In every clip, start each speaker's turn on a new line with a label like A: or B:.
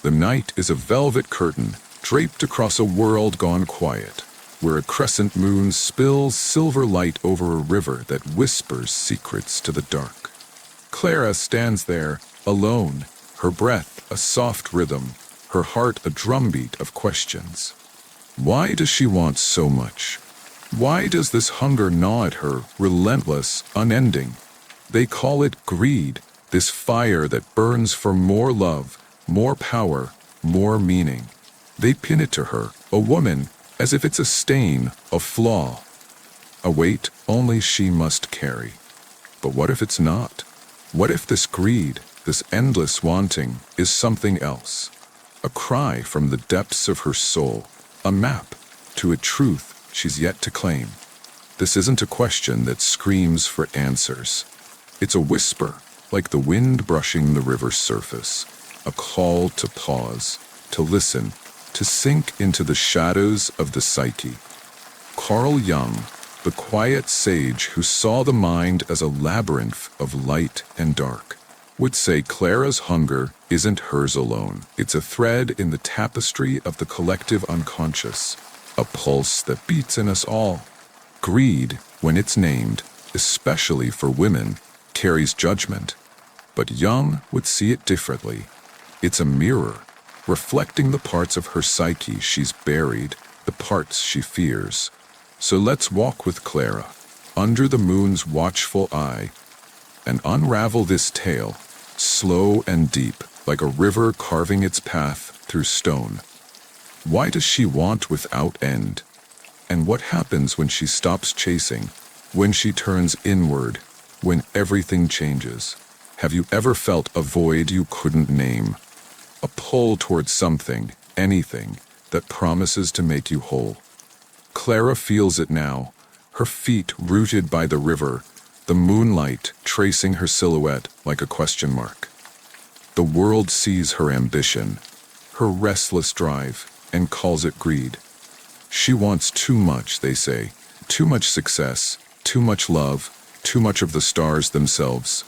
A: The night is a velvet curtain draped across a world gone quiet, where a crescent moon spills silver light over a river that whispers secrets to the dark. Clara stands there, alone, her breath a soft rhythm, her heart a drumbeat of questions. Why does she want so much? Why does this hunger gnaw at her, relentless, unending? They call it greed, this fire that burns for more love, more power, more meaning. They pin it to her, a woman, as if it's a stain, a flaw, a weight only she must carry. But what if it's not? What if this greed, this endless wanting, is something else? A cry from the depths of her soul, a map to a truth she's yet to claim. This isn't a question that screams for answers. It's a whisper, like the wind brushing the river's surface, a call to pause, to listen, to sink into the shadows of the psyche. Carl Jung, the quiet sage who saw the mind as a labyrinth of light and dark, would say Clara's hunger isn't hers alone. It's a thread in the tapestry of the collective unconscious, a pulse that beats in us all. Greed, when it's named, especially for women, carries judgment. But Jung would see it differently. It's a mirror, reflecting the parts of her psyche she's buried, the parts she fears. So let's walk with Clara, under the moon's watchful eye, and unravel this tale, slow and deep, like a river carving its path through stone. Why does she want without end? And what happens when she stops chasing, when she turns inward, when everything changes? Have you ever felt a void you couldn't name? A pull towards something, anything, that promises to make you whole. Clara feels it now, her feet rooted by the river, the moonlight tracing her silhouette like a question mark. The world sees her ambition, her restless drive, and calls it greed. She wants too much, they say, too much success, too much love, too much of the stars themselves.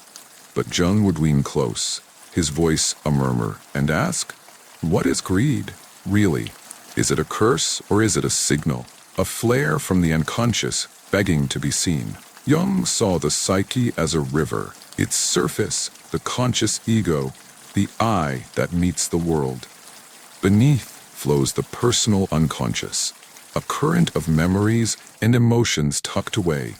A: But Jung would lean close, his voice a murmur, and ask, what is greed, really? Is it a curse or is it a signal? A flare from the unconscious, begging to be seen. Jung saw the psyche as a river, its surface, the conscious ego, the I that meets the world. Beneath flows the personal unconscious, a current of memories and emotions tucked away.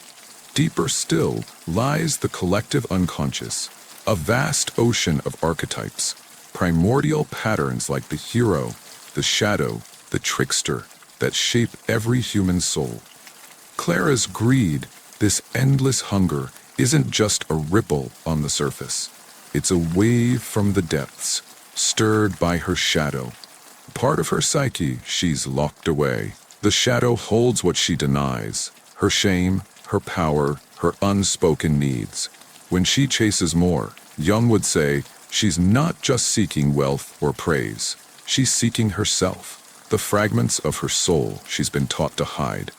A: Deeper still lies the collective unconscious, a vast ocean of archetypes, primordial patterns like the hero, the shadow, the trickster, that shape every human soul. Clara's greed, this endless hunger, isn't just a ripple on the surface. It's a wave from the depths, stirred by her shadow. Part of her psyche she's locked away. The shadow holds what she denies, her shame, her power, her unspoken needs. When she chases more, Jung would say, she's not just seeking wealth or praise. She's seeking herself, the fragments of her soul she's been taught to hide.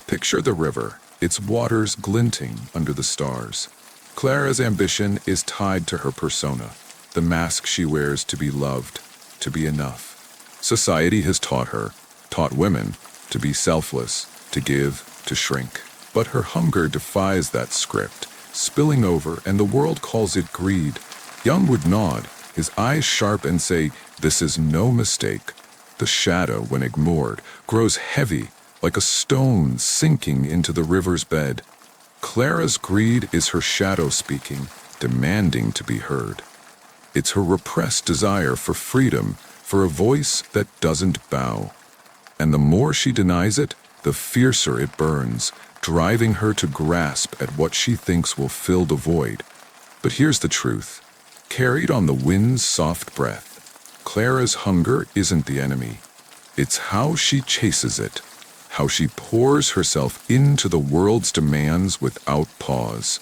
A: Picture the river, its waters glinting under the stars. Clara's ambition is tied to her persona, the mask she wears to be loved, to be enough. Society has taught women, to be selfless, to give, to shrink. But her hunger defies that script, spilling over, and the world calls it greed. Jung would nod, his eyes sharp, and say, this is no mistake. The shadow, when ignored, grows heavy, like a stone sinking into the river's bed. Clara's greed is her shadow speaking, demanding to be heard. It's her repressed desire for freedom, for a voice that doesn't bow. And the more she denies it, the fiercer it burns, driving her to grasp at what she thinks will fill the void. But here's the truth. Carried on the wind's soft breath, Clara's hunger isn't the enemy. It's how she chases it, how she pours herself into the world's demands without pause,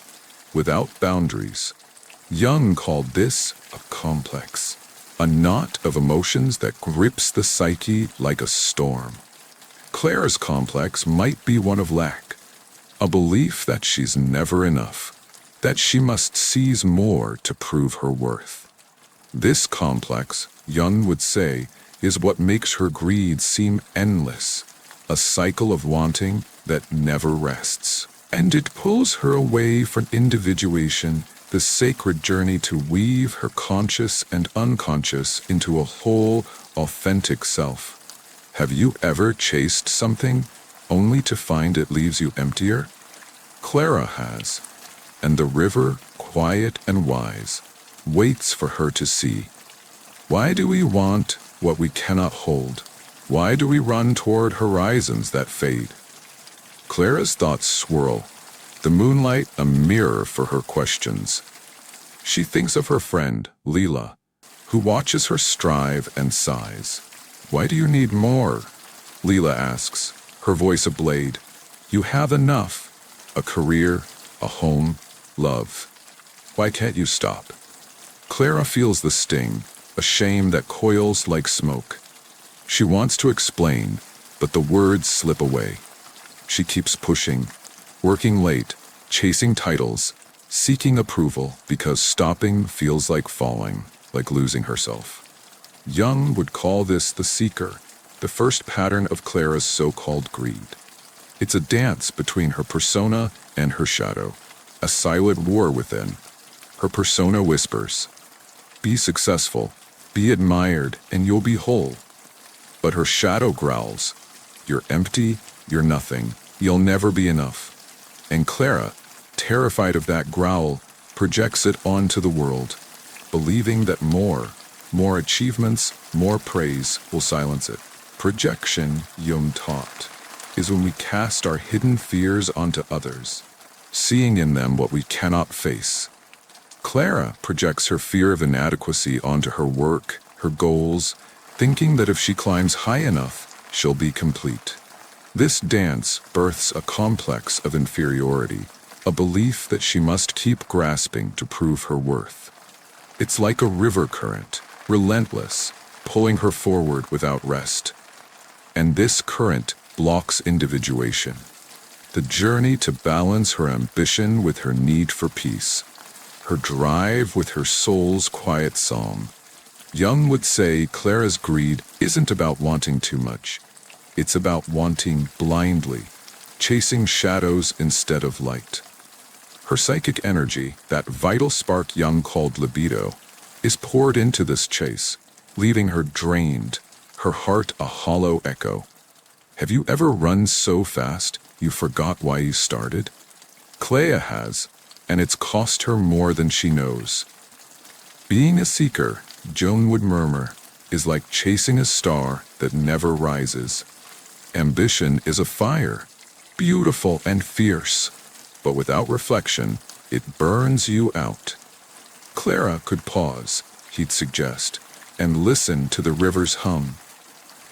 A: without boundaries. Jung called this a complex, a knot of emotions that grips the psyche like a storm. Clara's complex might be one of lack, a belief that she's never enough, that she must seize more to prove her worth. This complex, Jung would say, is what makes her greed seem endless, a cycle of wanting that never rests. And it pulls her away from individuation, the sacred journey to weave her conscious and unconscious into a whole, authentic self. Have you ever chased something only to find it leaves you emptier? Clara has, and the river, quiet and wise, waits for her to see. Why do we want what we cannot hold? Why do we run toward horizons that fade? Clara's thoughts swirl, the moonlight a mirror for her questions. She thinks of her friend, Leela, who watches her strive and sighs. Why do you need more? Leela asks, her voice a blade. You have enough. A career, a home, love. Why can't you stop? Clara feels the sting, a shame that coils like smoke. She wants to explain, but the words slip away. She keeps pushing, working late, chasing titles, seeking approval because stopping feels like falling, like losing herself. Jung would call this the seeker, the first pattern of Clara's so-called greed. It's a dance between her persona and her shadow, a silent war within. Her persona whispers, "Be successful, be admired, and you'll be whole." But her shadow growls, "You're empty, you're nothing, you'll never be enough." And Clara, terrified of that growl, projects it onto the world, believing that more achievements, more praise will silence it. Projection, Jung taught, is when we cast our hidden fears onto others, seeing in them what we cannot face. Clara projects her fear of inadequacy onto her work, her goals, thinking that if she climbs high enough, she'll be complete. This dance births a complex of inferiority, a belief that she must keep grasping to prove her worth. It's like a river current, relentless, pulling her forward without rest. And this current blocks individuation, the journey to balance her ambition with her need for peace, her drive with her soul's quiet psalm. Jung would say Clara's greed isn't about wanting too much. It's about wanting blindly, chasing shadows instead of light. Her psychic energy, that vital spark Jung called libido, is poured into this chase, leaving her drained, her heart a hollow echo. Have you ever run so fast you forgot why you started? Clara has, and it's cost her more than she knows. Being a seeker, Jung would murmur, is like chasing a star that never rises. Ambition is a fire, beautiful and fierce, but without reflection, it burns you out. Clara could pause, he'd suggest, and listen to the river's hum.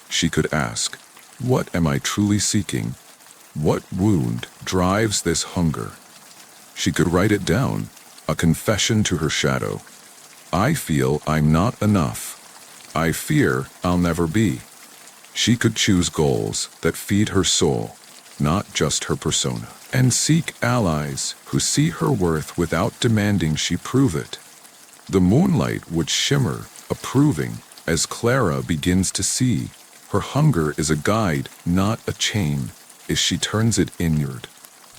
A: She could ask, what am I truly seeking? What wound drives this hunger? She could write it down, a confession to her shadow. I feel I'm not enough. I fear I'll never be. She could choose goals that feed her soul, not just her persona, and seek allies who see her worth without demanding she prove it. The moonlight would shimmer, approving, as Clara begins to see. Her hunger is a guide, not a chain, as she turns it inward.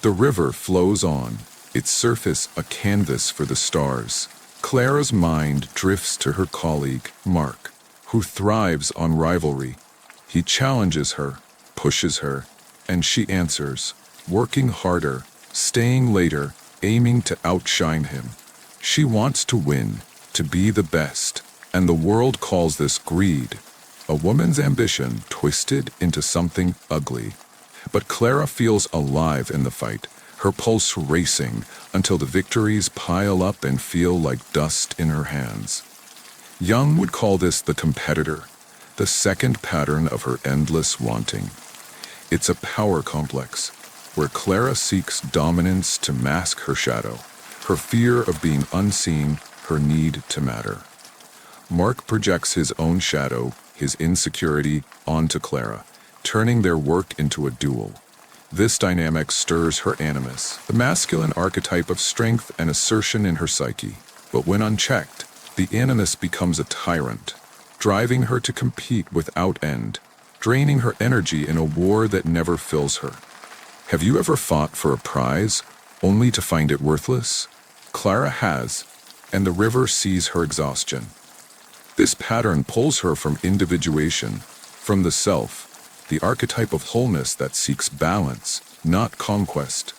A: The river flows on, its surface a canvas for the stars. Clara's mind drifts to her colleague, Mark, who thrives on rivalry. He challenges her, pushes her, and she answers, working harder, staying later, aiming to outshine him. She wants to win, to be the best, and the world calls this greed, a woman's ambition twisted into something ugly. But Clara feels alive in the fight, her pulse racing until the victories pile up and feel like dust in her hands. Jung would call this the competitor, the second pattern of her endless wanting. It's a power complex, where Clara seeks dominance to mask her shadow, her fear of being unseen, her need to matter. Mark projects his own shadow, his insecurity, onto Clara, turning their work into a duel. This dynamic stirs her animus, the masculine archetype of strength and assertion in her psyche. But when unchecked, The animus becomes a tyrant, driving her to compete without end, draining her energy in a war that never fills her. Have you ever fought for a prize, only to find it worthless? Clara has, and the river sees her exhaustion. This pattern pulls her from individuation, from the self, the archetype of wholeness that seeks balance, not conquest.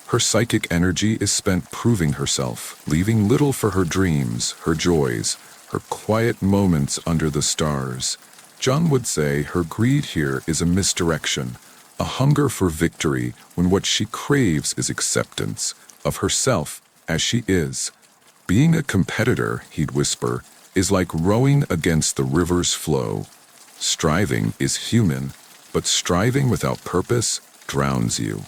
A: Her psychic energy is spent proving herself, leaving little for her dreams, her joys, her quiet moments under the stars. Jung would say her greed here is a misdirection, a hunger for victory when what she craves is acceptance of herself as she is. Being a competitor, he'd whisper, is like rowing against the river's flow. Striving is human, but striving without purpose drowns you.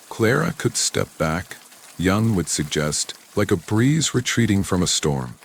A: Clara could step back, Jung would suggest, like a breeze retreating from a storm.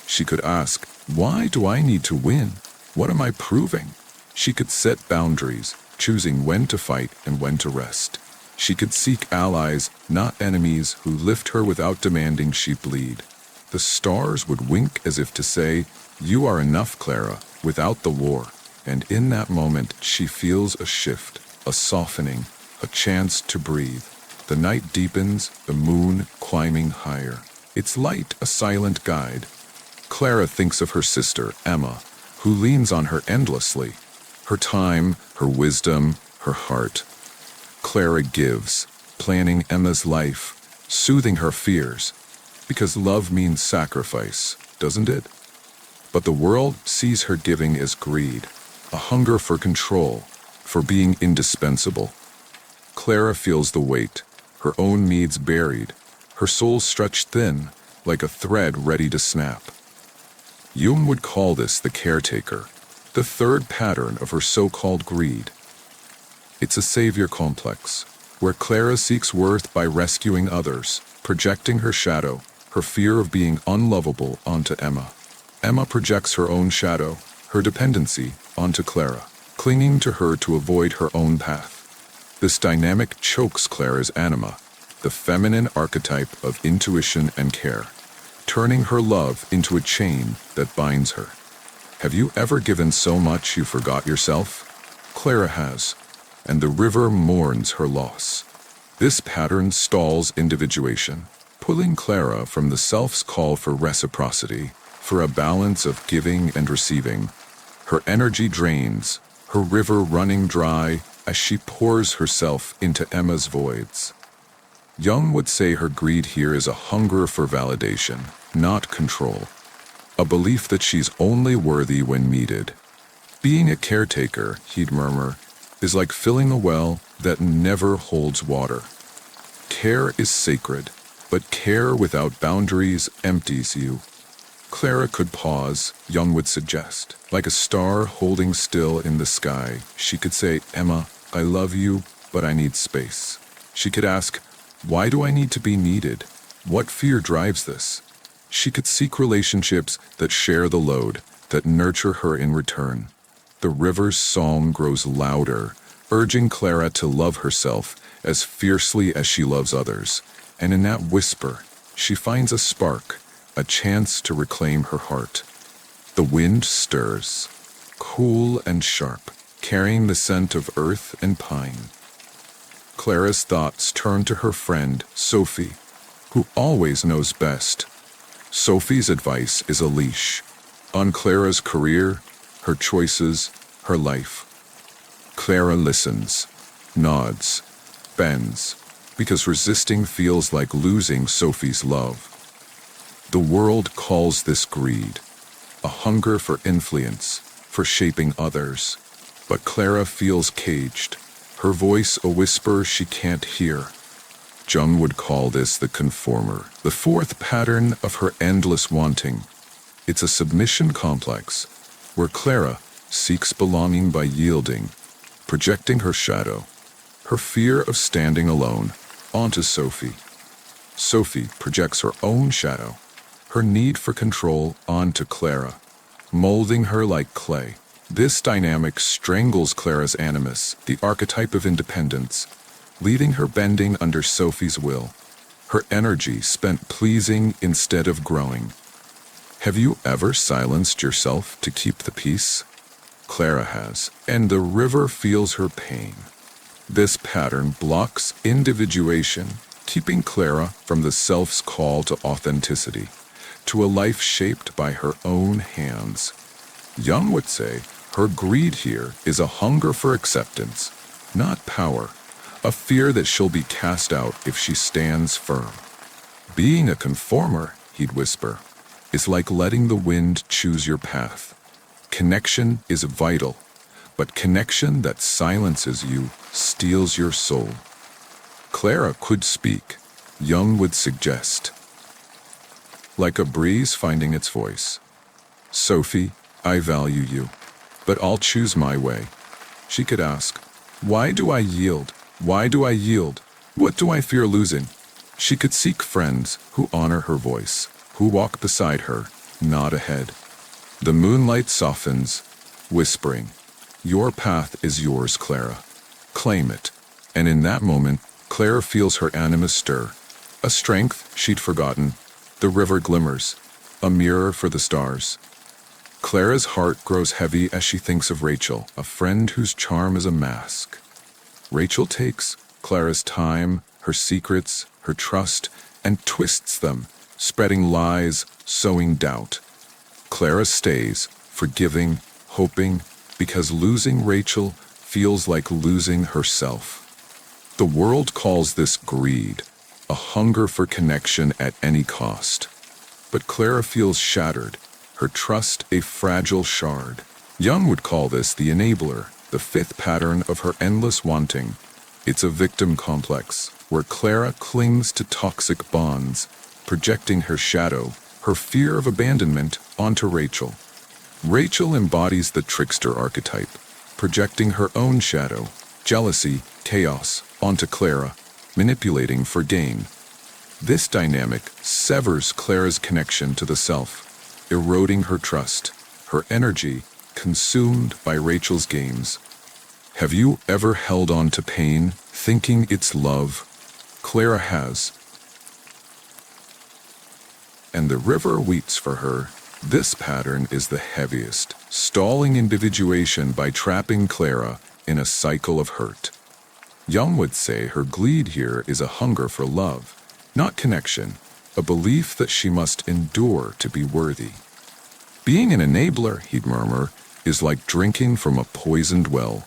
A: She could ask, why do I need to win? What am I proving? She could set boundaries, choosing when to fight and when to rest. She could seek allies, not enemies, who lift her without demanding she bleed. The stars would wink as if to say, you are enough, Clara, without the war. And in that moment, she feels a shift, a softening, a chance to breathe. The night deepens, the moon climbing higher. Its light a silent guide. Clara thinks of her sister, Emma, who leans on her endlessly. Her time, her wisdom, her heart. Clara gives, planning Emma's life, soothing her fears. Because love means sacrifice, doesn't it? But the world sees her giving as greed, a hunger for control, for being indispensable. Clara feels the weight, her own needs buried, her soul stretched thin, like a thread ready to snap. Jung would call this the caretaker, the third pattern of her so-called greed. It's a savior complex, where Clara seeks worth by rescuing others, projecting her shadow, her fear of being unlovable onto Emma. Emma projects her own shadow, her dependency, onto Clara, clinging to her to avoid her own path. This dynamic chokes Clara's anima, the feminine archetype of intuition and care, turning her love into a chain that binds her. Have you ever given so much you forgot yourself? Clara has, and the river mourns her loss. This pattern stalls individuation, pulling Clara from the self's call for reciprocity, for a balance of giving and receiving. Her energy drains, her river running dry as she pours herself into Emma's voids. Jung would say her greed here is a hunger for validation, not control. A belief that she's only worthy when needed. Being a caretaker, he'd murmur, is like filling a well that never holds water. Care is sacred, but care without boundaries empties you. Clara could pause, Jung would suggest. Like a star holding still in the sky, she could say, Emma, I love you, but I need space. She could ask, why do I need to be needed? What fear drives this? She could seek relationships that share the load, that nurture her in return. The river's song grows louder, urging Clara to love herself as fiercely as she loves others. And in that whisper, she finds a spark, a chance to reclaim her heart. The wind stirs, cool and sharp, carrying the scent of earth and pine. Clara's thoughts turn to her friend, Sophie, who always knows best. Sophie's advice is a leash on Clara's career, her choices, her life. Clara listens, nods, bends, because resisting feels like losing Sophie's love. The world calls this greed, a hunger for influence, for shaping others. But Clara feels caged, her voice a whisper she can't hear. Jung would call this the conformer, the fourth pattern of her endless wanting. It's a submission complex, where Clara seeks belonging by yielding, projecting her shadow, her fear of standing alone, onto Sophie. Sophie projects her own shadow, her need for control onto Clara, molding her like clay. This dynamic strangles Clara's animus, the archetype of independence, leaving her bending under Sophie's will, her energy spent pleasing instead of growing. Have you ever silenced yourself to keep the peace? Clara has, and the river feels her pain. This pattern blocks individuation, keeping Clara from the self's call to authenticity, to a life shaped by her own hands. Jung would say her greed here is a hunger for acceptance, not power, a fear that she'll be cast out if she stands firm. Being a conformer, he'd whisper, is like letting the wind choose your path. Connection is vital, but connection that silences you steals your soul. Clara could speak, Jung would suggest. Like a breeze finding its voice. Sophie, I value you, but I'll choose my way. She could ask, why do I yield? Why do I yield? What do I fear losing? She could seek friends who honor her voice, who walk beside her, not ahead. The moonlight softens, whispering, your path is yours, Clara. Claim it. And in that moment, Clara feels her animus stir. A strength she'd forgotten. The river glimmers, a mirror for the stars. Clara's heart grows heavy as she thinks of Rachel, a friend whose charm is a mask. Rachel takes Clara's time, her secrets, her trust, and twists them, spreading lies, sowing doubt. Clara stays, forgiving, hoping, because losing Rachel feels like losing herself. The world calls this greed, a hunger for connection at any cost. But Clara feels shattered, her trust a fragile shard. Jung would call this the enabler, the fifth pattern of her endless wanting. It's a victim complex, where Clara clings to toxic bonds, projecting her shadow, her fear of abandonment, onto Rachel. Rachel embodies the trickster archetype, projecting her own shadow, jealousy, chaos, onto Clara, manipulating for gain. This dynamic severs Clara's connection to the self, eroding her trust, her energy consumed by Rachel's games. Have you ever held on to pain, thinking it's love? Clara has. And the river weeps for her. This pattern is the heaviest, stalling individuation by trapping Clara in a cycle of hurt. Jung would say her greed here is a hunger for love, not connection, a belief that she must endure to be worthy. Being an enabler, he'd murmur, is like drinking from a poisoned well.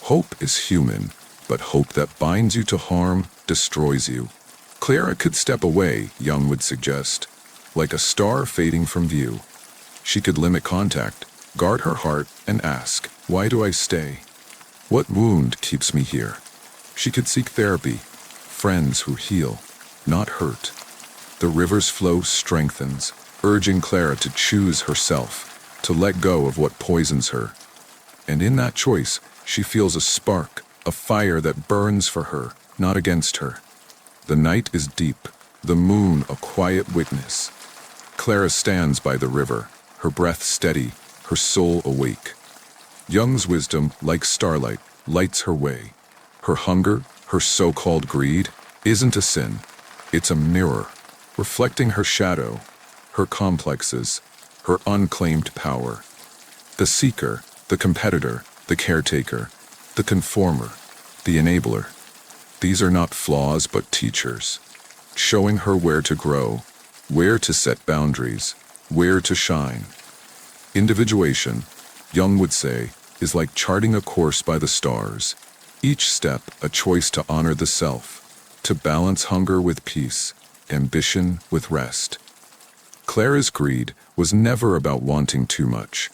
A: Hope is human, but hope that binds you to harm destroys you. Clara could step away, Jung would suggest, like a star fading from view. She could limit contact, guard her heart, and ask, why do I stay? What wound keeps me here? She could seek therapy, friends who heal, not hurt. The river's flow strengthens, urging Clara to choose herself, to let go of what poisons her. And in that choice, she feels a spark, a fire that burns for her, not against her. The night is deep, the moon a quiet witness. Clara stands by the river, her breath steady, her soul awake. Jung's wisdom, like starlight, lights her way. Her hunger, her so-called greed, isn't a sin. It's a mirror, reflecting her shadow, her complexes, her unclaimed power. The seeker, the competitor, the caretaker, the conformer, the enabler. These are not flaws but teachers, showing her where to grow, where to set boundaries, where to shine. Individuation, Jung would say, is like charting a course by the stars, each step a choice to honor the self, to balance hunger with peace, ambition with rest. Clara's greed was never about wanting too much.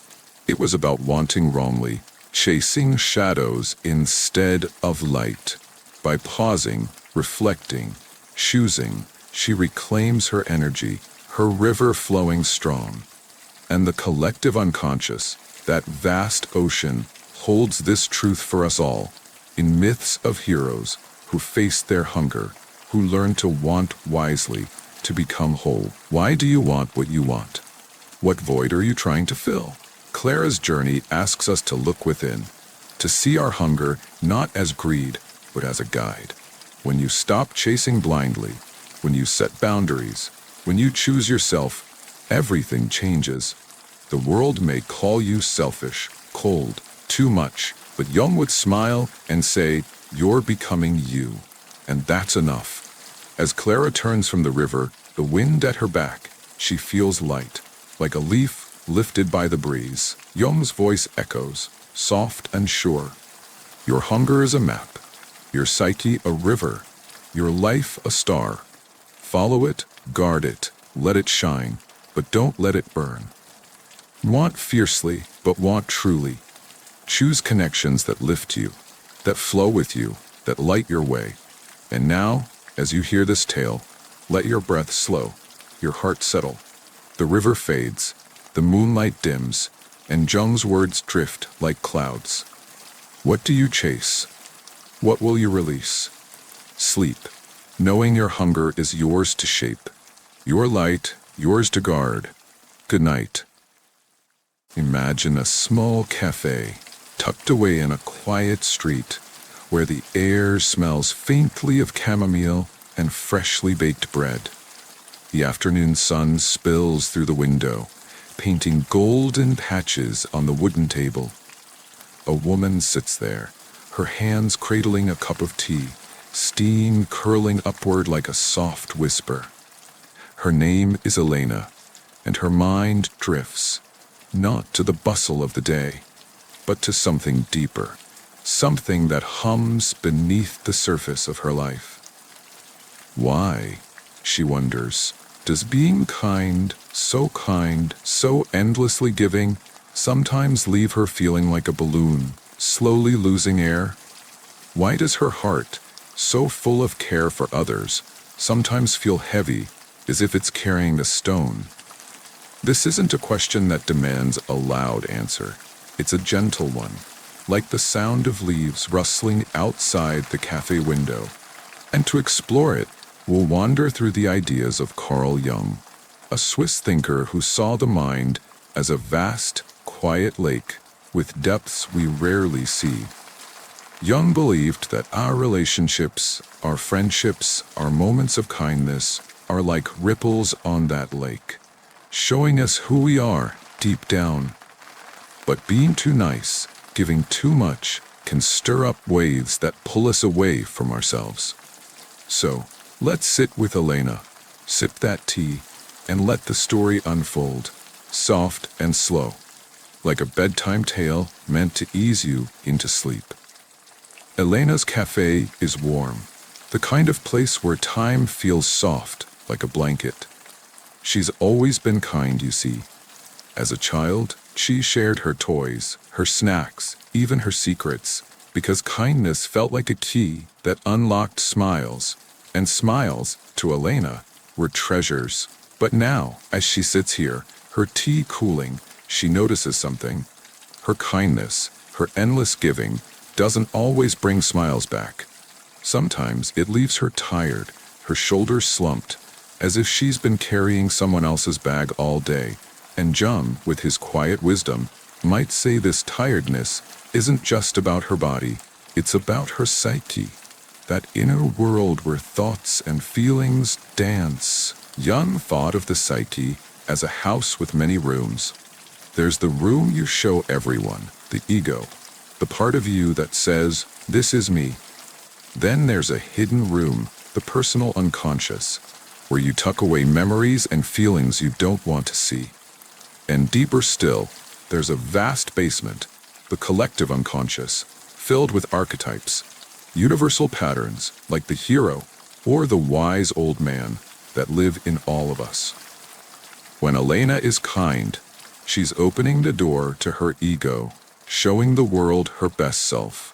A: It was about wanting wrongly, chasing shadows instead of light. By pausing, reflecting, choosing, she reclaims her energy, her river flowing strong. And the collective unconscious, that vast ocean, holds this truth for us all, in myths of heroes who faced their hunger, who learned to want wisely, to become whole. Why do you want what you want? What void are you trying to fill? Clara's journey asks us to look within, to see our hunger not as greed, but as a guide. When you stop chasing blindly, when you set boundaries, when you choose yourself, everything changes. The world may call you selfish, cold, too much, but Jung would smile and say, "You're becoming you." And that's enough. As Clara turns from the river, the wind at her back, she feels light, like a leaf lifted by the breeze. Jung's voice echoes, soft and sure. Your hunger is a map, your psyche a river, your life a star. Follow it, guard it, let it shine, but don't let it burn. Want fiercely, but want truly. Choose connections that lift you, that flow with you, that light your way. And now, as you hear this tale, let your breath slow, your heart settle. The river fades, the moonlight dims, and Jung's words drift like clouds. What do you chase? What will you release? Sleep, knowing your hunger is yours to shape. Your light, yours to guard. Good night. Imagine a small cafe, tucked away in a quiet street, where the air smells faintly of chamomile and freshly baked bread. The afternoon sun spills through the window, painting golden patches on the wooden table. A woman sits there, her hands cradling a cup of tea, steam curling upward like a soft whisper. Her name is Elena, and her mind drifts, not to the bustle of the day, but to something deeper, something that hums beneath the surface of her life. Why, she wonders, does being kind, so endlessly giving, sometimes leave her feeling like a balloon, slowly losing air? Why does her heart, so full of care for others, sometimes feel heavy, as if it's carrying a stone? This isn't a question that demands a loud answer. It's a gentle one, like the sound of leaves rustling outside the cafe window. And to explore it, we'll wander through the ideas of Carl Jung, a Swiss thinker who saw the mind as a vast, quiet lake with depths we rarely see. Jung believed that our relationships, our friendships, our moments of kindness are like ripples on that lake, showing us who we are deep down. But being too nice, giving too much, can stir up waves that pull us away from ourselves. So, let's sit with Elena, sip that tea, and let the story unfold, soft and slow, like a bedtime tale meant to ease you into sleep. Elena's cafe is warm, the kind of place where time feels soft, like a blanket. She's always been kind, you see. As a child, she shared her toys, her snacks, even her secrets, because kindness felt like a key that unlocked smiles, and smiles, to Elena, were treasures. But now, as she sits here, her tea cooling, she notices something. Her kindness, her endless giving, doesn't always bring smiles back. Sometimes it leaves her tired, her shoulders slumped, as if she's been carrying someone else's bag all day. And Jung, with his quiet wisdom, might say this tiredness isn't just about her body, it's about her psyche, that inner world where thoughts and feelings dance. Jung thought of the psyche as a house with many rooms. There's the room you show everyone, the ego, the part of you that says, "This is me." Then there's a hidden room, the personal unconscious, where you tuck away memories and feelings you don't want to see. And deeper still, there's a vast basement, the collective unconscious, filled with archetypes, universal patterns like the hero or the wise old man that live in all of us. When Elena is kind, she's opening the door to her ego, showing the world her best self.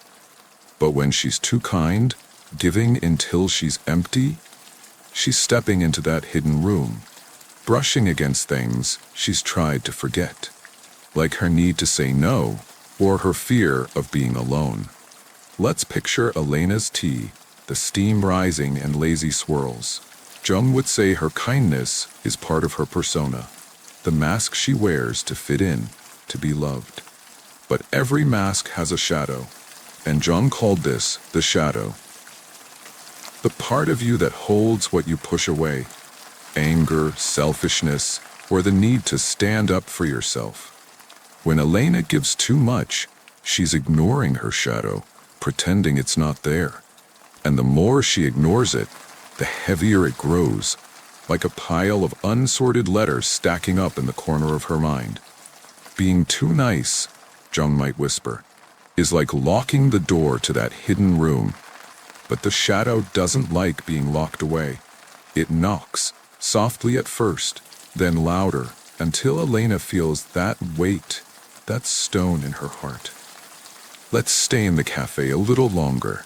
A: But when she's too kind, giving until she's empty, she's stepping into that hidden room, brushing against things she's tried to forget, like her need to say no or her fear of being alone. Let's picture Elena's tea, the steam rising and lazy swirls. Jung would say her kindness is part of her persona, the mask she wears to fit in, to be loved. But every mask has a shadow, and Jung called this the shadow. The part of you that holds what you push away, anger, selfishness, or the need to stand up for yourself. When Elena gives too much, she's ignoring her shadow, pretending it's not there. And the more she ignores it, the heavier it grows, like a pile of unsorted letters stacking up in the corner of her mind. Being too nice, Jung might whisper, is like locking the door to that hidden room. But the shadow doesn't like being locked away. It knocks, softly at first, then louder, until Elena feels that weight, that stone in her heart. Let's stay in the cafe a little longer.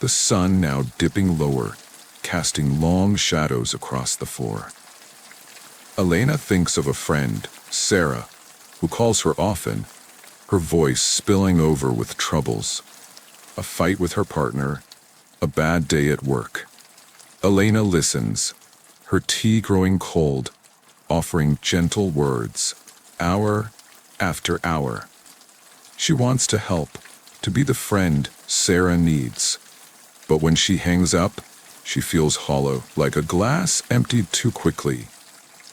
A: The sun now dipping lower, casting long shadows across the floor. Elena thinks of a friend, Sarah, who calls her often, her voice spilling over with troubles. A fight with her partner, a bad day at work. Elena listens, her tea growing cold, offering gentle words, hour after hour. She wants to help, to be the friend Sarah needs. But when she hangs up, she feels hollow, like a glass emptied too quickly.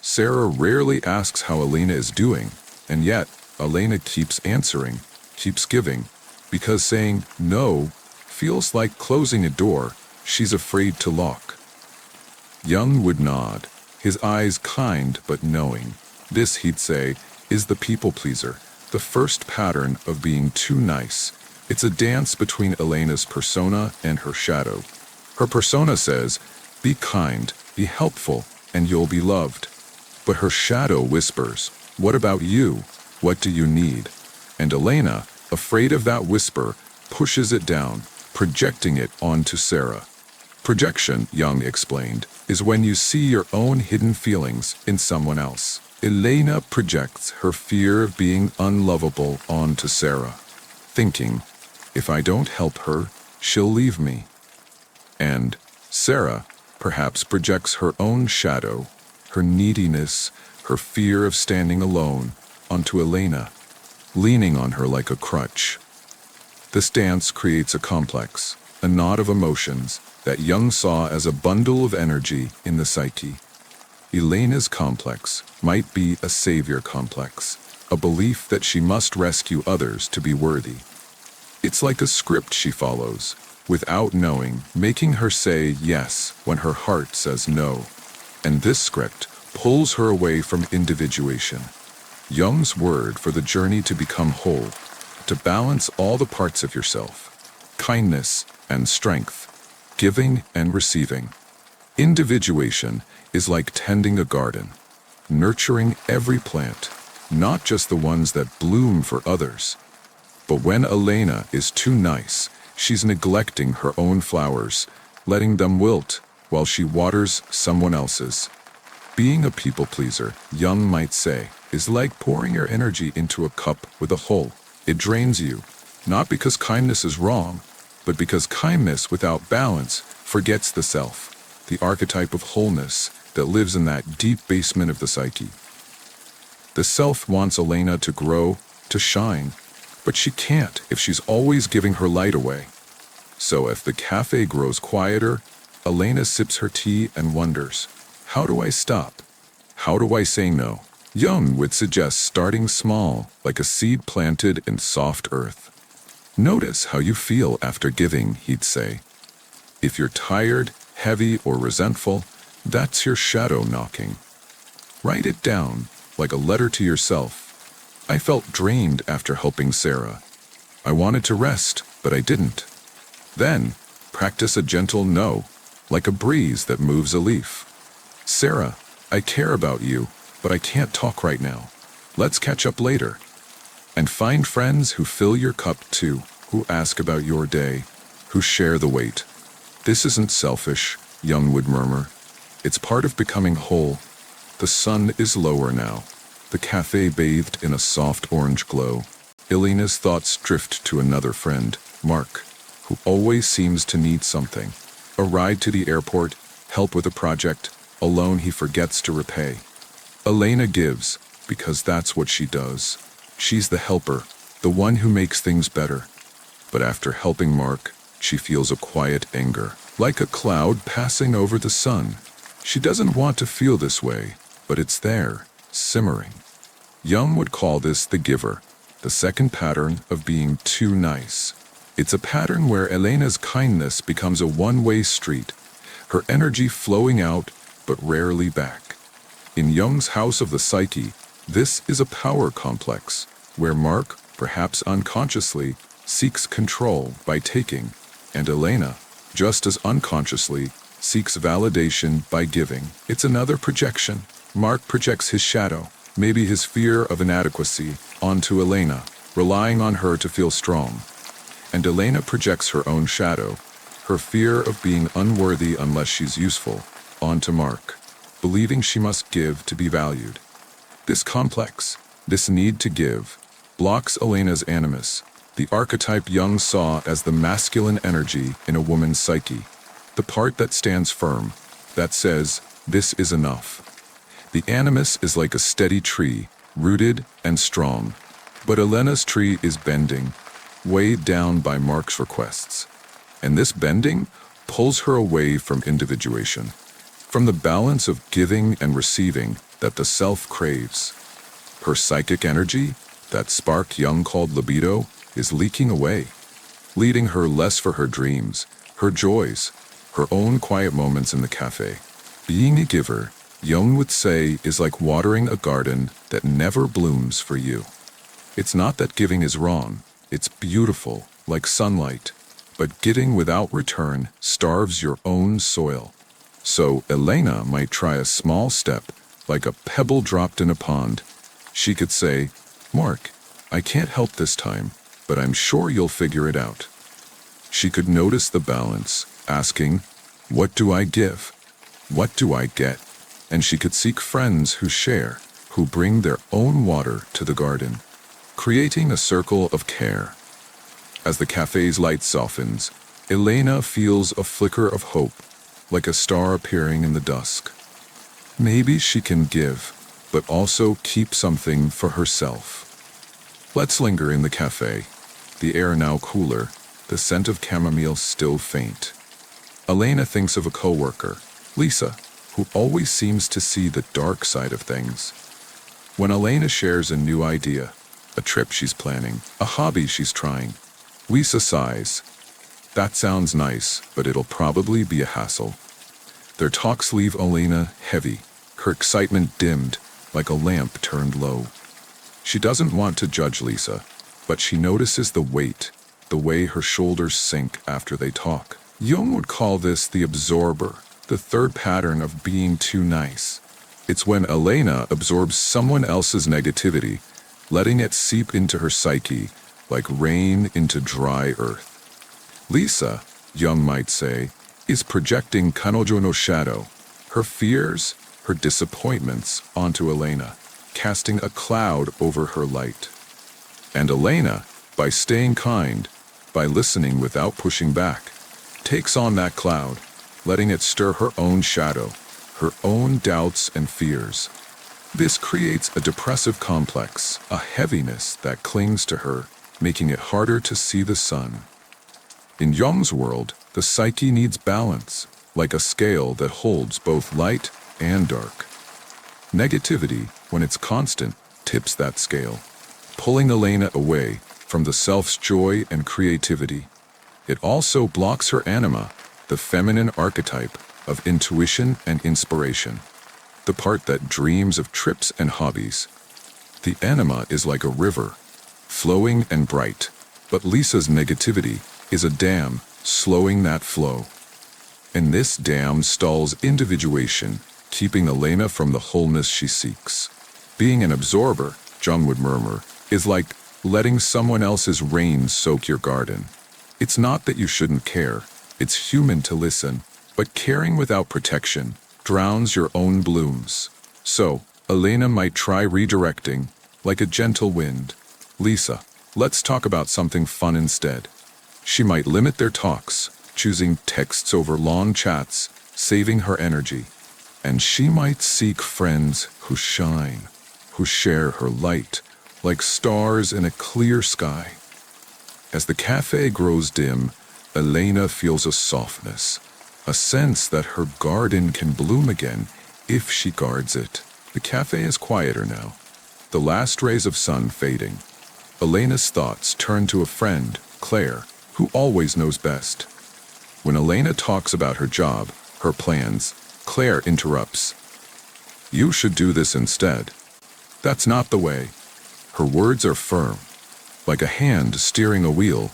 A: Sarah rarely asks how Elena is doing, and yet Elena keeps answering, keeps giving, because saying no feels like closing a door she's afraid to lock. Jung would nod, his eyes kind but knowing. This, he'd say, is the people pleaser, the first pattern of being too nice. It's a dance between Elena's persona and her shadow. Her persona says, be kind, be helpful, and you'll be loved. But her shadow whispers, what about you? What do you need? And Elena, afraid of that whisper, pushes it down, projecting it onto Sarah. Projection, Jung explained, is when you see your own hidden feelings in someone else. Elena projects her fear of being unlovable onto Sarah, thinking, if I don't help her, she'll leave me. And Sarah perhaps projects her own shadow, her neediness, her fear of standing alone, onto Elena, leaning on her like a crutch. This dance creates a complex, a knot of emotions that Jung saw as a bundle of energy in the psyche. Elena's complex might be a savior complex, a belief that she must rescue others to be worthy. It's like a script she follows, without knowing, making her say yes when her heart says no. And this script pulls her away from individuation. Jung's word for the journey to become whole, to balance all the parts of yourself, kindness and strength, giving and receiving. Individuation is like tending a garden, nurturing every plant, not just the ones that bloom for others. But when Elena is too nice, she's neglecting her own flowers, letting them wilt while she waters someone else's. Being a people pleaser, Jung might say, is like pouring your energy into a cup with a hole. It drains you, not because kindness is wrong, but because kindness without balance forgets the self, the archetype of wholeness that lives in that deep basement of the psyche. The self wants Elena to grow, to shine, but she can't if she's always giving her light away. So if the cafe grows quieter, Elena sips her tea and wonders, how do I stop? How do I say no? Jung would suggest starting small, like a seed planted in soft earth. Notice how you feel after giving, he'd say. If you're tired, heavy, or resentful, that's your shadow knocking. Write it down, like a letter to yourself. I felt drained after helping Sarah. I wanted to rest, but I didn't. Then, practice a gentle no, like a breeze that moves a leaf. Sarah, I care about you, but I can't talk right now. Let's catch up later. And find friends who fill your cup too, who ask about your day, who share the weight. This isn't selfish, Jung would murmur. It's part of becoming whole. The sun is lower now, the cafe bathed in a soft orange glow. Elena's thoughts drift to another friend, Mark, who always seems to need something. A ride to the airport, help with a project, a loan he forgets to repay. Elena gives, because that's what she does. She's the helper, the one who makes things better. But after helping Mark, she feels a quiet anger, like a cloud passing over the sun. She doesn't want to feel this way, but it's there. simmering. Jung would call this the giver, the second pattern of being too nice. It's a pattern where Elena's kindness becomes a one-way street, her energy flowing out but rarely back. In Jung's House of the Psyche, this is a power complex, where Mark, perhaps unconsciously, seeks control by taking, and Elena, just as unconsciously, seeks validation by giving. It's another projection. Mark projects his shadow, maybe his fear of inadequacy, onto Elena, relying on her to feel strong. And Elena projects her own shadow, her fear of being unworthy unless she's useful, onto Mark, believing she must give to be valued. This complex, this need to give, blocks Elena's animus, the archetype Jung saw as the masculine energy in a woman's psyche, the part that stands firm, that says, "This is enough." The animus is like a steady tree, rooted and strong, but Elena's tree is bending, weighed down by Mark's requests. And this bending pulls her away from individuation, from the balance of giving and receiving that the self craves. Her psychic energy, that spark Jung called libido, is leaking away, leading her less for her dreams, her joys, her own quiet moments in the cafe. Being a giver, Jung would say, is like watering a garden that never blooms for you. It's not that giving is wrong, it's beautiful, like sunlight, but giving without return starves your own soil. So Elena might try a small step, like a pebble dropped in a pond. She could say, "Mark, I can't help this time, but I'm sure you'll figure it out." She could notice the balance, asking, "What do I give? What do I get?" And she could seek friends who share, who bring their own water to the garden, creating a circle of care. As the cafe's light softens, Elena feels a flicker of hope, like a star appearing in the dusk. Maybe she can give, but also keep something for herself. Let's linger in the cafe, the air now cooler, the scent of chamomile still faint. Elena thinks of a coworker, Lisa, who always seems to see the dark side of things. When Elena shares a new idea, a trip she's planning, a hobby she's trying, Lisa sighs. "That sounds nice, but it'll probably be a hassle." Their talks leave Elena heavy, her excitement dimmed, like a lamp turned low. She doesn't want to judge Lisa, but she notices the weight, the way her shoulders sink after they talk. Jung would call this the absorber, the third pattern of being too nice. It's when Elena absorbs someone else's negativity, letting it seep into her psyche like rain into dry earth. Lisa, Jung might say, is projecting kanojo no shadow, her fears, her disappointments onto Elena, casting a cloud over her light. And Elena, by staying kind, by listening without pushing back, takes on that cloud, letting it stir her own shadow, her own doubts and fears. This creates a depressive complex, a heaviness that clings to her, making it harder to see the sun. In Jung's world, the psyche needs balance, like a scale that holds both light and dark. Negativity, when it's constant, tips that scale, pulling Elena away from the self's joy and creativity. It also blocks her anima, the feminine archetype of intuition and inspiration, the part that dreams of trips and hobbies. The anima is like a river, flowing and bright, but Lisa's negativity is a dam, slowing that flow. And this dam stalls individuation, keeping Elena from the wholeness she seeks. Being an absorber, Jung would murmur, is like letting someone else's rain soak your garden. It's not that you shouldn't care, it's human to listen, but caring without protection drowns your own blooms. So, Elena might try redirecting, like a gentle wind. "Lisa, let's talk about something fun instead." She might limit their talks, choosing texts over long chats, saving her energy. And she might seek friends who shine, who share her light, like stars in a clear sky. As the cafe grows dim, Elena feels a softness, a sense that her garden can bloom again if she guards it. The cafe is quieter now, the last rays of sun fading. Elena's thoughts turn to a friend, Claire, who always knows best. When Elena talks about her job, her plans, Claire interrupts. "You should do this instead. That's not the way." Her words are firm, like a hand steering a wheel,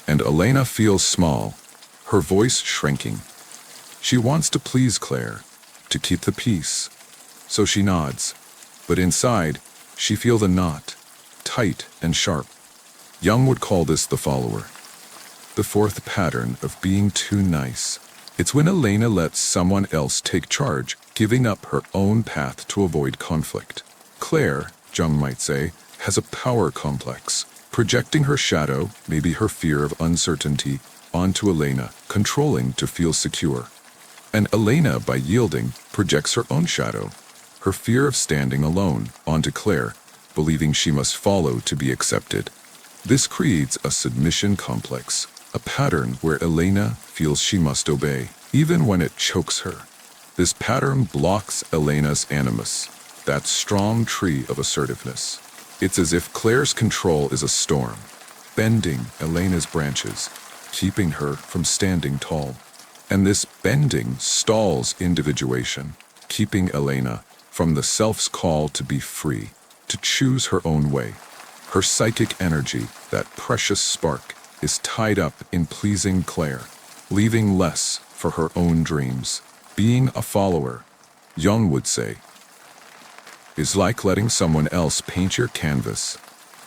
A: and Elena feels small, her voice shrinking. She wants to please Claire, to keep the peace. So she nods, but inside, she feels a knot, tight and sharp. Jung would call this the follower. The fourth pattern of being too nice. It's when Elena lets someone else take charge, giving up her own path to avoid conflict. Claire, Jung might say, has a power complex, projecting her shadow, maybe her fear of uncertainty, onto Elena, controlling to feel secure. And Elena, by yielding, projects her own shadow, her fear of standing alone, onto Claire, believing she must follow to be accepted. This creates a submission complex, a pattern where Elena feels she must obey, even when it chokes her. This pattern blocks Elena's animus, that strong tree of assertiveness. It's as if Claire's control is a storm, bending Elena's branches, keeping her from standing tall. And this bending stalls individuation, keeping Elena from the self's call to be free, to choose her own way. Her psychic energy, that precious spark, is tied up in pleasing Claire, leaving less for her own dreams. Being a follower, Jung would say, is like letting someone else paint your canvas.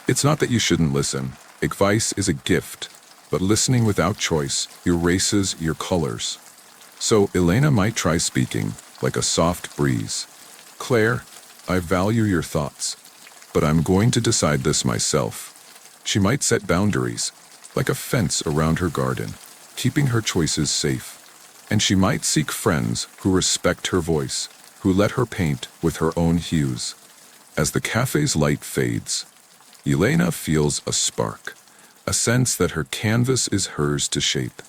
A: It's not that you shouldn't listen. Advice is a gift, but listening without choice erases your colors. So Elena might try speaking, like a soft breeze. "Claire, I value your thoughts, but I'm going to decide this myself." She might set boundaries, like a fence around her garden, keeping her choices safe. And she might seek friends who respect her voice, who let her paint with her own hues. As the cafe's light fades, Elena feels a spark, a sense that her canvas is hers to shape.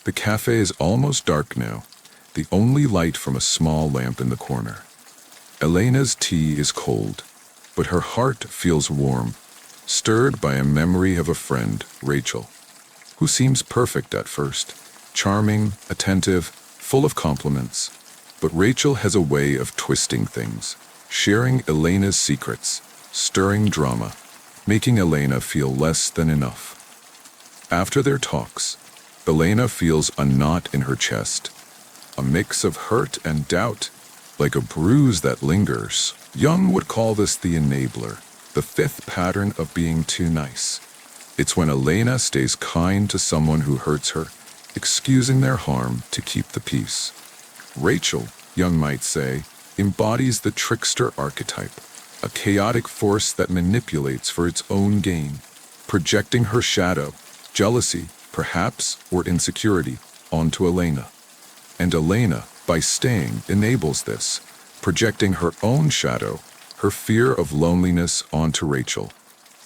A: The cafe is almost dark now, the only light from a small lamp in the corner. Elena's tea is cold, but her heart feels warm, stirred by a memory of a friend, Rachel, who seems perfect at first, charming, attentive, full of compliments. But Rachel has a way of twisting things, sharing Elena's secrets, stirring drama, making Elena feel less than enough. After their talks, Elena feels a knot in her chest, a mix of hurt and doubt, like a bruise that lingers. Jung would call this the enabler, the fifth pattern of being too nice. It's when Elena stays kind to someone who hurts her, excusing their harm to keep the peace. Rachel, Jung might say, embodies the trickster archetype, a chaotic force that manipulates for its own gain, projecting her shadow, jealousy, perhaps, or insecurity, onto Elena. And Elena, by staying, enables this, projecting her own shadow, her fear of loneliness onto Rachel,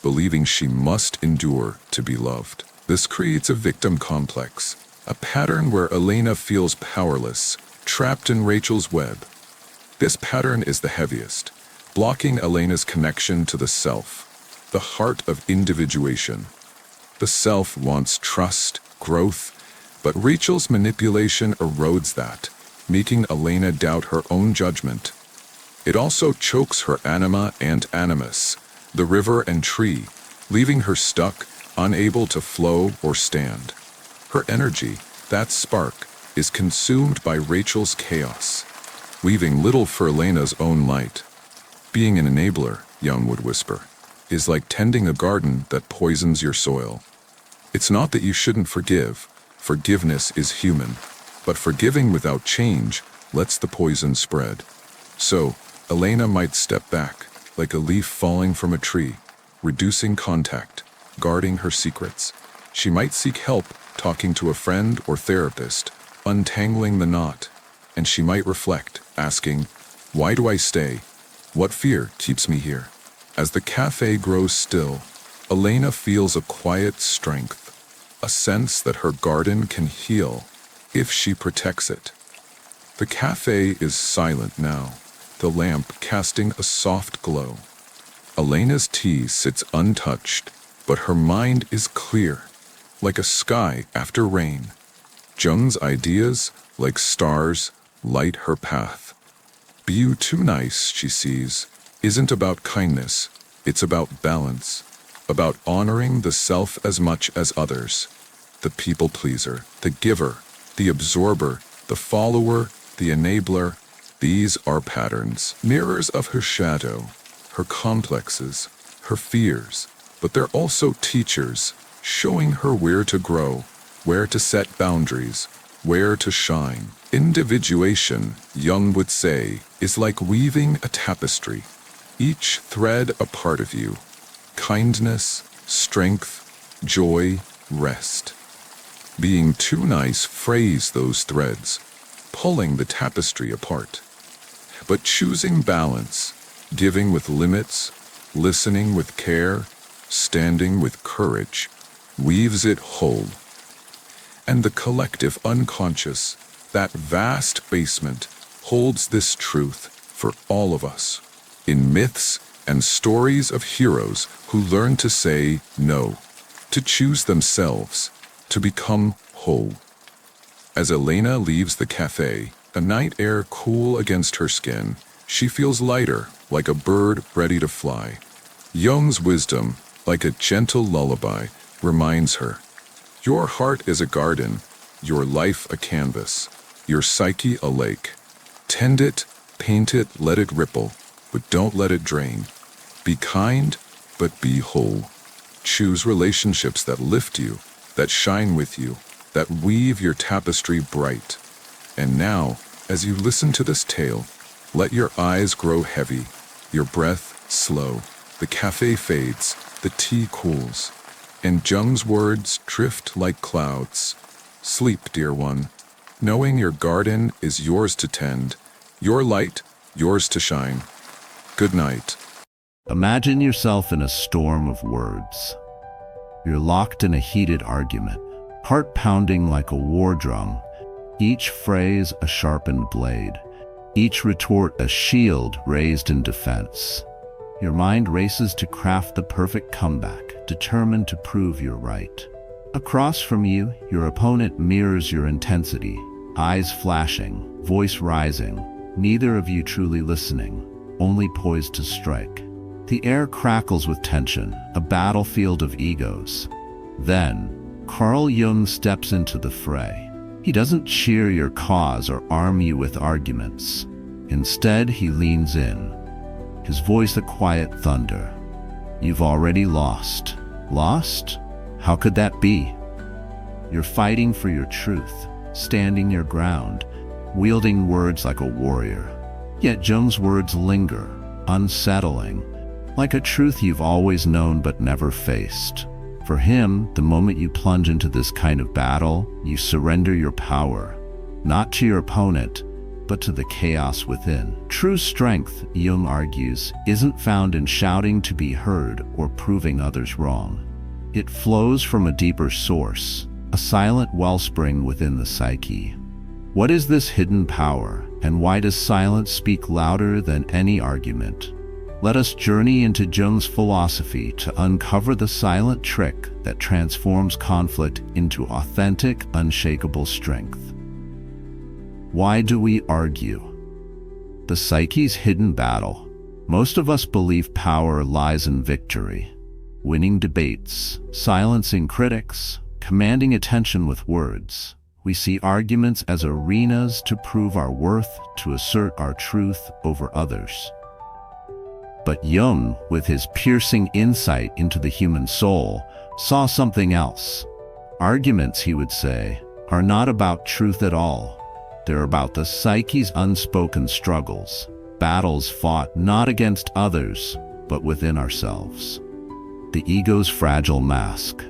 A: believing she must endure to be loved. This creates a victim complex, a pattern where Elena feels powerless, trapped in Rachel's web. This pattern is the heaviest, blocking Elena's connection to the self, the heart of individuation. The self wants trust, growth, but Rachel's manipulation erodes that, making Elena doubt her own judgment. It also chokes her anima and animus, the river and tree, leaving her stuck, unable to flow or stand. Her energy, that spark, is consumed by Rachel's chaos, leaving little for Elena's own light. Being an enabler, Jung would whisper, is like tending a garden that poisons your soil. It's not that you shouldn't forgive. Forgiveness is human, but forgiving without change lets the poison spread. So, Elena might step back, like a leaf falling from a tree, reducing contact, guarding her secrets. She might seek help, talking to a friend or therapist, untangling the knot, and she might reflect, asking, "Why do I stay? What fear keeps me here?" As the cafe grows still, Elena feels a quiet strength, a sense that her garden can heal if she protects it. The cafe is silent now, the lamp casting a soft glow. Elena's tea sits untouched, but her mind is clear, like a sky after rain. Jung's ideas, like stars, light her path. Be you too nice, she sees, isn't about kindness, it's about balance, about honoring the self as much as others. The people pleaser, the giver, the absorber, the follower, the enabler, these are patterns, mirrors of her shadow, her complexes, her fears, but they're also teachers, showing her where to grow, where to set boundaries, where to shine. Individuation, Jung would say, is like weaving a tapestry, each thread a part of you. Kindness, strength, joy, rest. Being too nice frays those threads, pulling the tapestry apart. But choosing balance, giving with limits, listening with care, standing with courage, weaves it whole. And the collective unconscious, that vast basement, holds this truth for all of us. In myths and stories of heroes who learn to say no, to choose themselves, to become whole. As Elena leaves the cafe, a night air cool against her skin, she feels lighter, like a bird ready to fly. Jung's wisdom, like a gentle lullaby, reminds her, your heart is a garden, your life a canvas, your psyche a lake. Tend it, paint it, let it ripple, but don't let it drain. Be kind, but be whole. Choose relationships that lift you, that shine with you, that weave your tapestry bright. And now, as you listen to this tale, let your eyes grow heavy, your breath slow. The cafe fades, the tea cools, and Jung's words drift like clouds. Sleep, dear one, knowing your garden is yours to tend, your light, yours to shine. Good night.
B: Imagine yourself in a storm of words. You're locked in a heated argument, heart pounding like a war drum, each phrase a sharpened blade, each retort a shield raised in defense. Your mind races to craft the perfect comeback, determined to prove you're right. Across from you, your opponent mirrors your intensity, eyes flashing, voice rising, neither of you truly listening, only poised to strike. The air crackles with tension, a battlefield of egos. Then, Carl Jung steps into the fray. He doesn't cheer your cause or arm you with arguments. Instead, he leans in, his voice a quiet thunder. You've already lost. Lost? How could that be? You're fighting for your truth, standing your ground, wielding words like a warrior. Yet Jung's words linger, unsettling, like a truth you've always known but never faced. For him, the moment you plunge into this kind of battle, you surrender your power, not to your opponent, but to the chaos within. True strength, Jung argues, isn't found in shouting to be heard or proving others wrong. It flows from a deeper source, a silent wellspring within the psyche. What is this hidden power, and why does silence speak louder than any argument? Let us journey into Jung's philosophy to uncover the silent trick that transforms conflict into authentic, unshakable strength. Why do we argue? The psyche's hidden battle. Most of us believe power lies in victory, winning debates, silencing critics, commanding attention with words. We see arguments as arenas to prove our worth, to assert our truth over others. But Jung, with his piercing insight into the human soul, saw something else. Arguments, he would say, are not about truth at all. They're about the psyche's unspoken struggles, battles fought not against others, but within ourselves. The ego's fragile mask.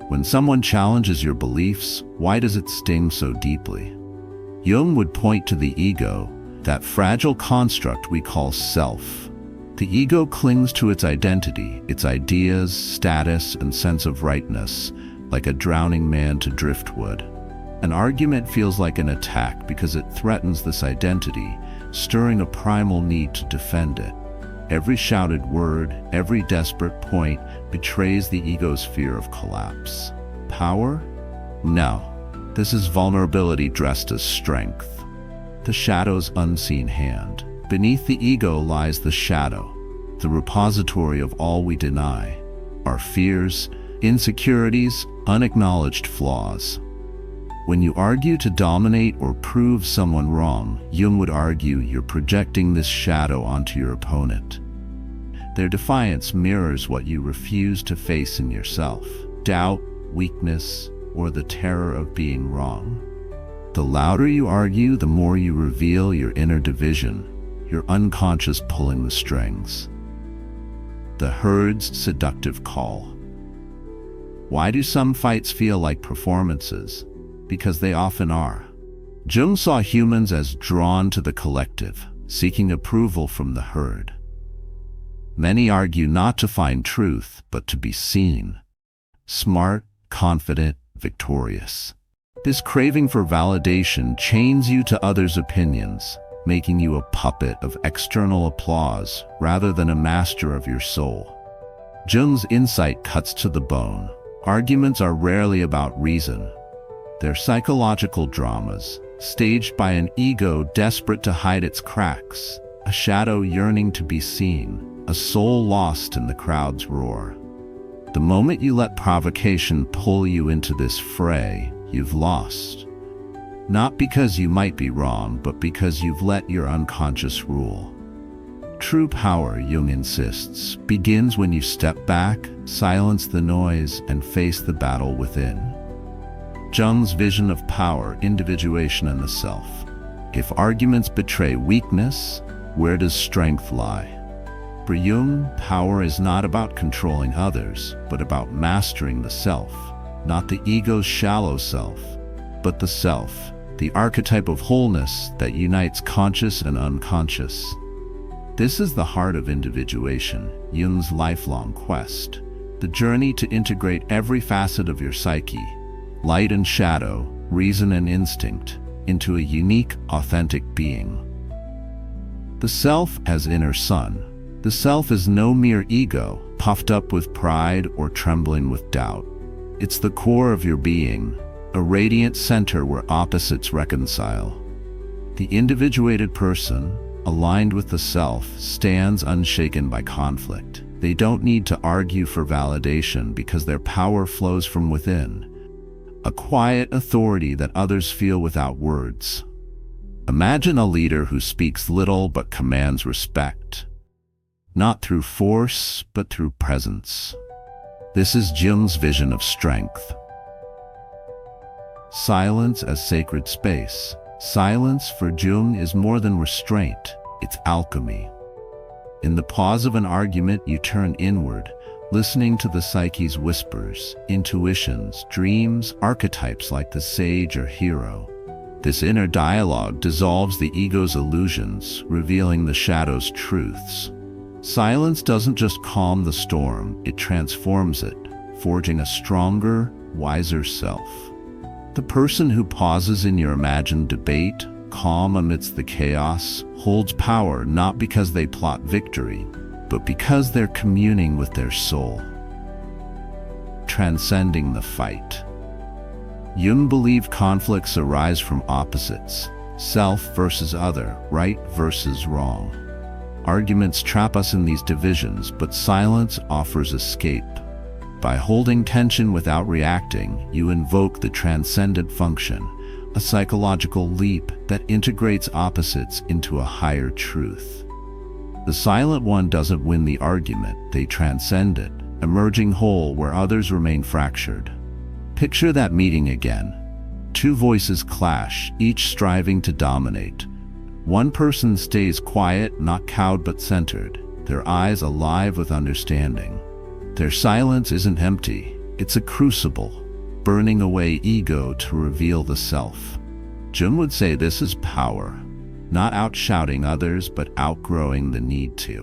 B: When someone challenges your beliefs, why does it sting so deeply? Jung would point to the ego, that fragile construct we call self. The ego clings to its identity, its ideas, status, and sense of rightness, like a drowning man to driftwood. An argument feels like an attack because it threatens this identity, stirring a primal need to defend it. Every shouted word, every desperate point betrays the ego's fear of collapse. Power? No. This is vulnerability dressed as strength. The shadow's unseen hand. Beneath the ego lies the shadow, the repository of all we deny, our fears, insecurities, unacknowledged flaws. When you argue to dominate or prove someone wrong, Jung would argue you're projecting this shadow onto your opponent. Their defiance mirrors what you refuse to face in yourself: doubt, weakness, or the terror of being wrong. The louder you argue, the more you reveal your inner division, your unconscious pulling the strings. The herd's seductive call. Why do some fights feel like performances? Because they often are. Jung saw humans as drawn to the collective, seeking approval from the herd. Many argue not to find truth, but to be seen. Smart, confident, victorious. This craving for validation chains you to others' opinions, making you a puppet of external applause rather than a master of your soul. Jung's insight cuts to the bone. Arguments are rarely about reason. They're psychological dramas, staged by an ego desperate to hide its cracks, a shadow yearning to be seen, a soul lost in the crowd's roar. The moment you let provocation pull you into this fray, you've lost. Not because you might be wrong, but because you've let your unconscious rule. True power, Jung insists, begins when you step back, silence the noise, and face the battle within. Jung's vision of power, individuation, and the self. If arguments betray weakness, where does strength lie? For Jung, power is not about controlling others, but about mastering the self. Not the ego's shallow self, but the self, the archetype of wholeness that unites conscious and unconscious. This is the heart of individuation, Jung's lifelong quest, the journey to integrate every facet of your psyche, light and shadow, reason and instinct, into a unique, authentic being. The self as inner sun. The self is no mere ego, puffed up with pride or trembling with doubt. It's the core of your being, a radiant center where opposites reconcile. The individuated person, aligned with the self, stands unshaken by conflict. They don't need to argue for validation because their power flows from within, a quiet authority that others feel without words. Imagine a leader who speaks little but commands respect, not through force, but through presence. This is Jung's vision of strength. Silence as sacred space. Silence for Jung is more than restraint, it's alchemy. In the pause of an argument, you turn inward, listening to the psyche's whispers, intuitions, dreams, archetypes like the sage or hero. This inner dialogue dissolves the ego's illusions, revealing the shadow's truths. Silence doesn't just calm the storm, it transforms it, forging a stronger, wiser self. The person who pauses in your imagined debate, calm amidst the chaos, holds power not because they plot victory, but because they're communing with their soul. Transcending the fight. Jung believed conflicts arise from opposites, self versus other, right versus wrong. Arguments trap us in these divisions, but silence offers escape. By holding tension without reacting, you invoke the transcendent function, a psychological leap that integrates opposites into a higher truth. The silent one doesn't win the argument, they transcend it, emerging whole where others remain fractured. Picture that meeting again. Two voices clash, each striving to dominate. One person stays quiet, not cowed but centered, their eyes alive with understanding. Their silence isn't empty, it's a crucible, burning away ego to reveal the self. Jung would say this is power, not outshouting others but outgrowing the need to.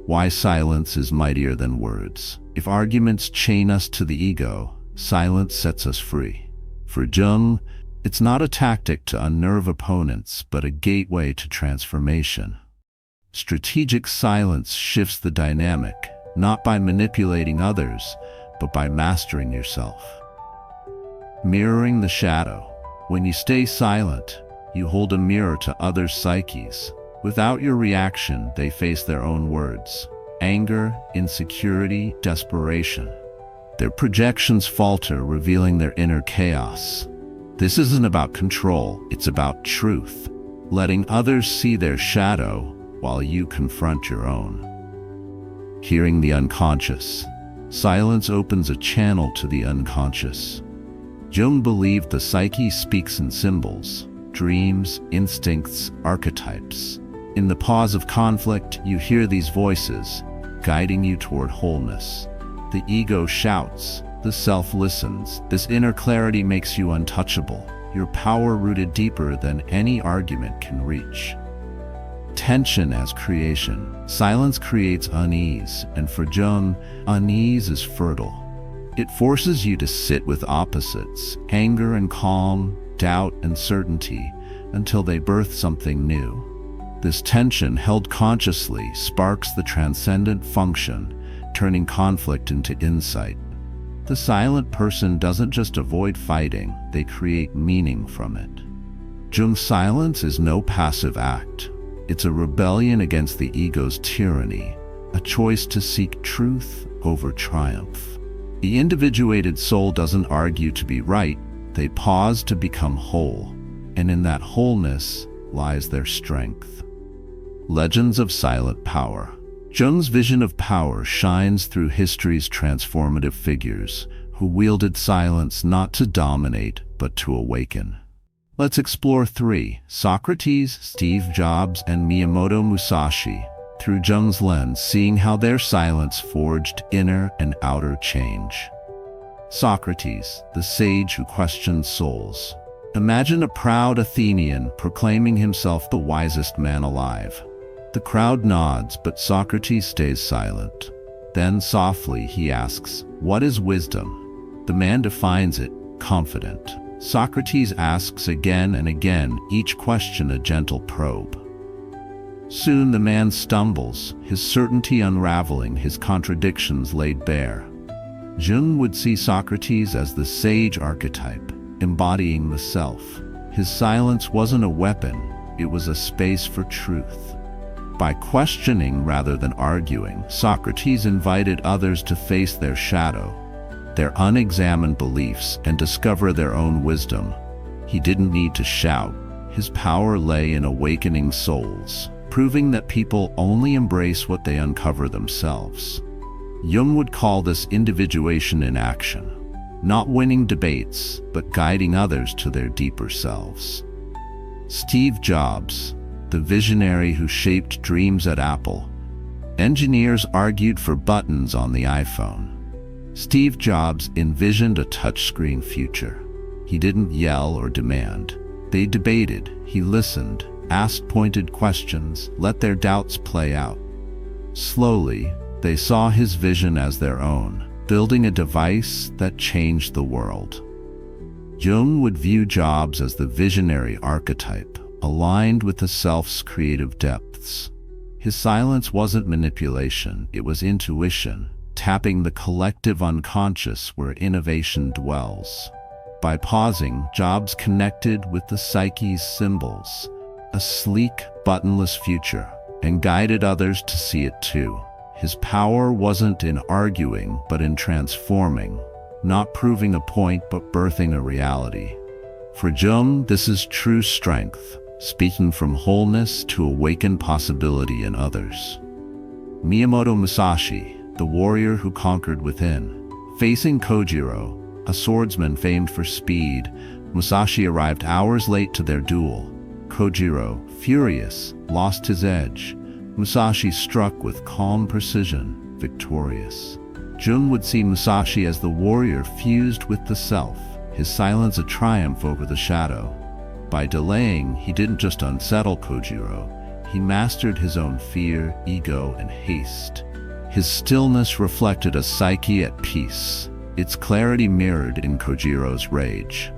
B: Why silence is mightier than words. If arguments chain us to the ego, silence sets us free. For Jung, It's not a tactic to unnerve opponents, but a gateway to transformation. Strategic silence shifts the dynamic, not by manipulating others, but by mastering yourself. Mirroring the shadow. When you stay silent, you hold a mirror to others' psyches. Without your reaction, they face their own words. Anger, insecurity, desperation. Their projections falter, revealing their inner chaos. This isn't about control, it's about truth. Letting others see their shadow while you confront your own. Hearing the unconscious. Silence opens a channel to the unconscious. Jung believed the psyche speaks in symbols, dreams, instincts, archetypes. In the pause of conflict, you hear these voices, guiding you toward wholeness. The ego shouts, the self listens. This inner clarity makes you untouchable, your power rooted deeper than any argument can reach. Tension as creation. Silence creates unease, and for Jung, unease is fertile. It forces you to sit with opposites, anger and calm, doubt and certainty, until they birth something new. This tension, held consciously, sparks the transcendent function, turning conflict into insight. The silent person doesn't just avoid fighting, they create meaning from it. Jung's silence is no passive act. It's a rebellion against the ego's tyranny, a choice to seek truth over triumph. The individuated soul doesn't argue to be right, they pause to become whole, and in that wholeness lies their strength. Legends of silent power. Jung's vision of power shines through history's transformative figures who wielded silence not to dominate, but to awaken. Let's explore 3: Socrates, Steve Jobs, and Miyamoto Musashi, through Jung's lens, seeing how their silence forged inner and outer change. Socrates, the sage who questioned souls. Imagine a proud Athenian proclaiming himself the wisest man alive. The crowd nods, but Socrates stays silent. Then softly he asks, "What is wisdom?" The man defines it, confident. Socrates asks again and again, each question a gentle probe. Soon the man stumbles, his certainty unraveling, his contradictions laid bare. Jung would see Socrates as the sage archetype, embodying the self. His silence wasn't a weapon, it was a space for truth. By questioning rather than arguing, Socrates invited others to face their shadow, their unexamined beliefs, and discover their own wisdom. He didn't need to shout. His power lay in awakening souls, proving that people only embrace what they uncover themselves. Jung would call this individuation in action, not winning debates, but guiding others to their deeper selves. Steve Jobs, the visionary who shaped dreams at Apple. Engineers argued for buttons on the iPhone. Steve Jobs envisioned a touchscreen future. He didn't yell or demand. They debated, he listened, asked pointed questions, let their doubts play out. Slowly, they saw his vision as their own, building a device that changed the world. Jung would view Jobs as the visionary archetype, aligned with the self's creative depths. His silence wasn't manipulation, it was intuition, tapping the collective unconscious where innovation dwells. By pausing, Jobs connected with the psyche's symbols, a sleek, buttonless future, and guided others to see it too. His power wasn't in arguing, but in transforming, not proving a point but birthing a reality. For Jung, this is true strength, speaking from wholeness to awaken possibility in others. Miyamoto Musashi, the warrior who conquered within. Facing Kojiro, a swordsman famed for speed, Musashi arrived hours late to their duel. Kojiro, furious, lost his edge. Musashi struck with calm precision, victorious. Jung would see Musashi as the warrior fused with the self, his silence a triumph over the shadow. By delaying, he didn't just unsettle Kojiro, he mastered his own fear, ego, and haste. His stillness reflected a psyche at peace, its clarity mirrored in Kojiro's rage.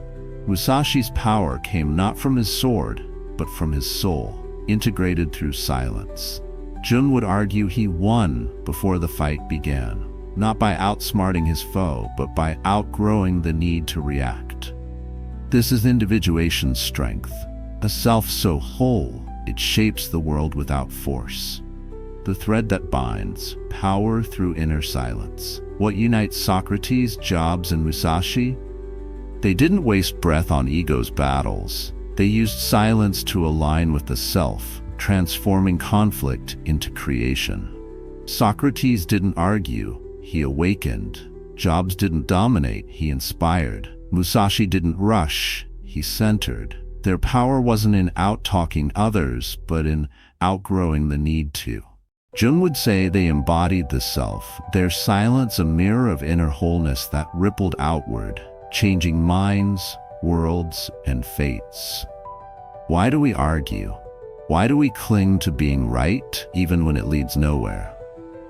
B: Musashi's power came not from his sword, but from his soul, integrated through silence. Jung would argue he won before the fight began, not by outsmarting his foe, but by outgrowing the need to react. This is individuation's strength, a self so whole it shapes the world without force. The thread that binds, power through inner silence. What unites Socrates, Jobs, and Musashi? They didn't waste breath on ego's battles. They used silence to align with the self, transforming conflict into creation. Socrates didn't argue, he awakened. Jobs didn't dominate, he inspired. Musashi didn't rush, he centered. Their power wasn't in out-talking others, but in outgrowing the need to. Jung would say they embodied the self, their silence a mirror of inner wholeness that rippled outward, changing minds, worlds, and fates. Why do we argue? Why do we cling to being right, even when it leads nowhere?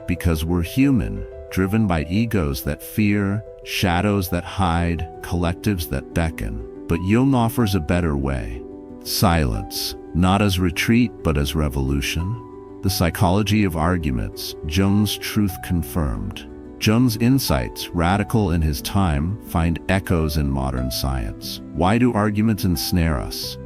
B: Because we're human, driven by egos that fear, shadows that hide, collectives that beckon. But Jung offers a better way. Silence, not as retreat, but as revolution. The psychology of arguments, Jung's truth confirmed. Jung's insights, radical in his time, find echoes in modern science. Why do arguments ensnare us?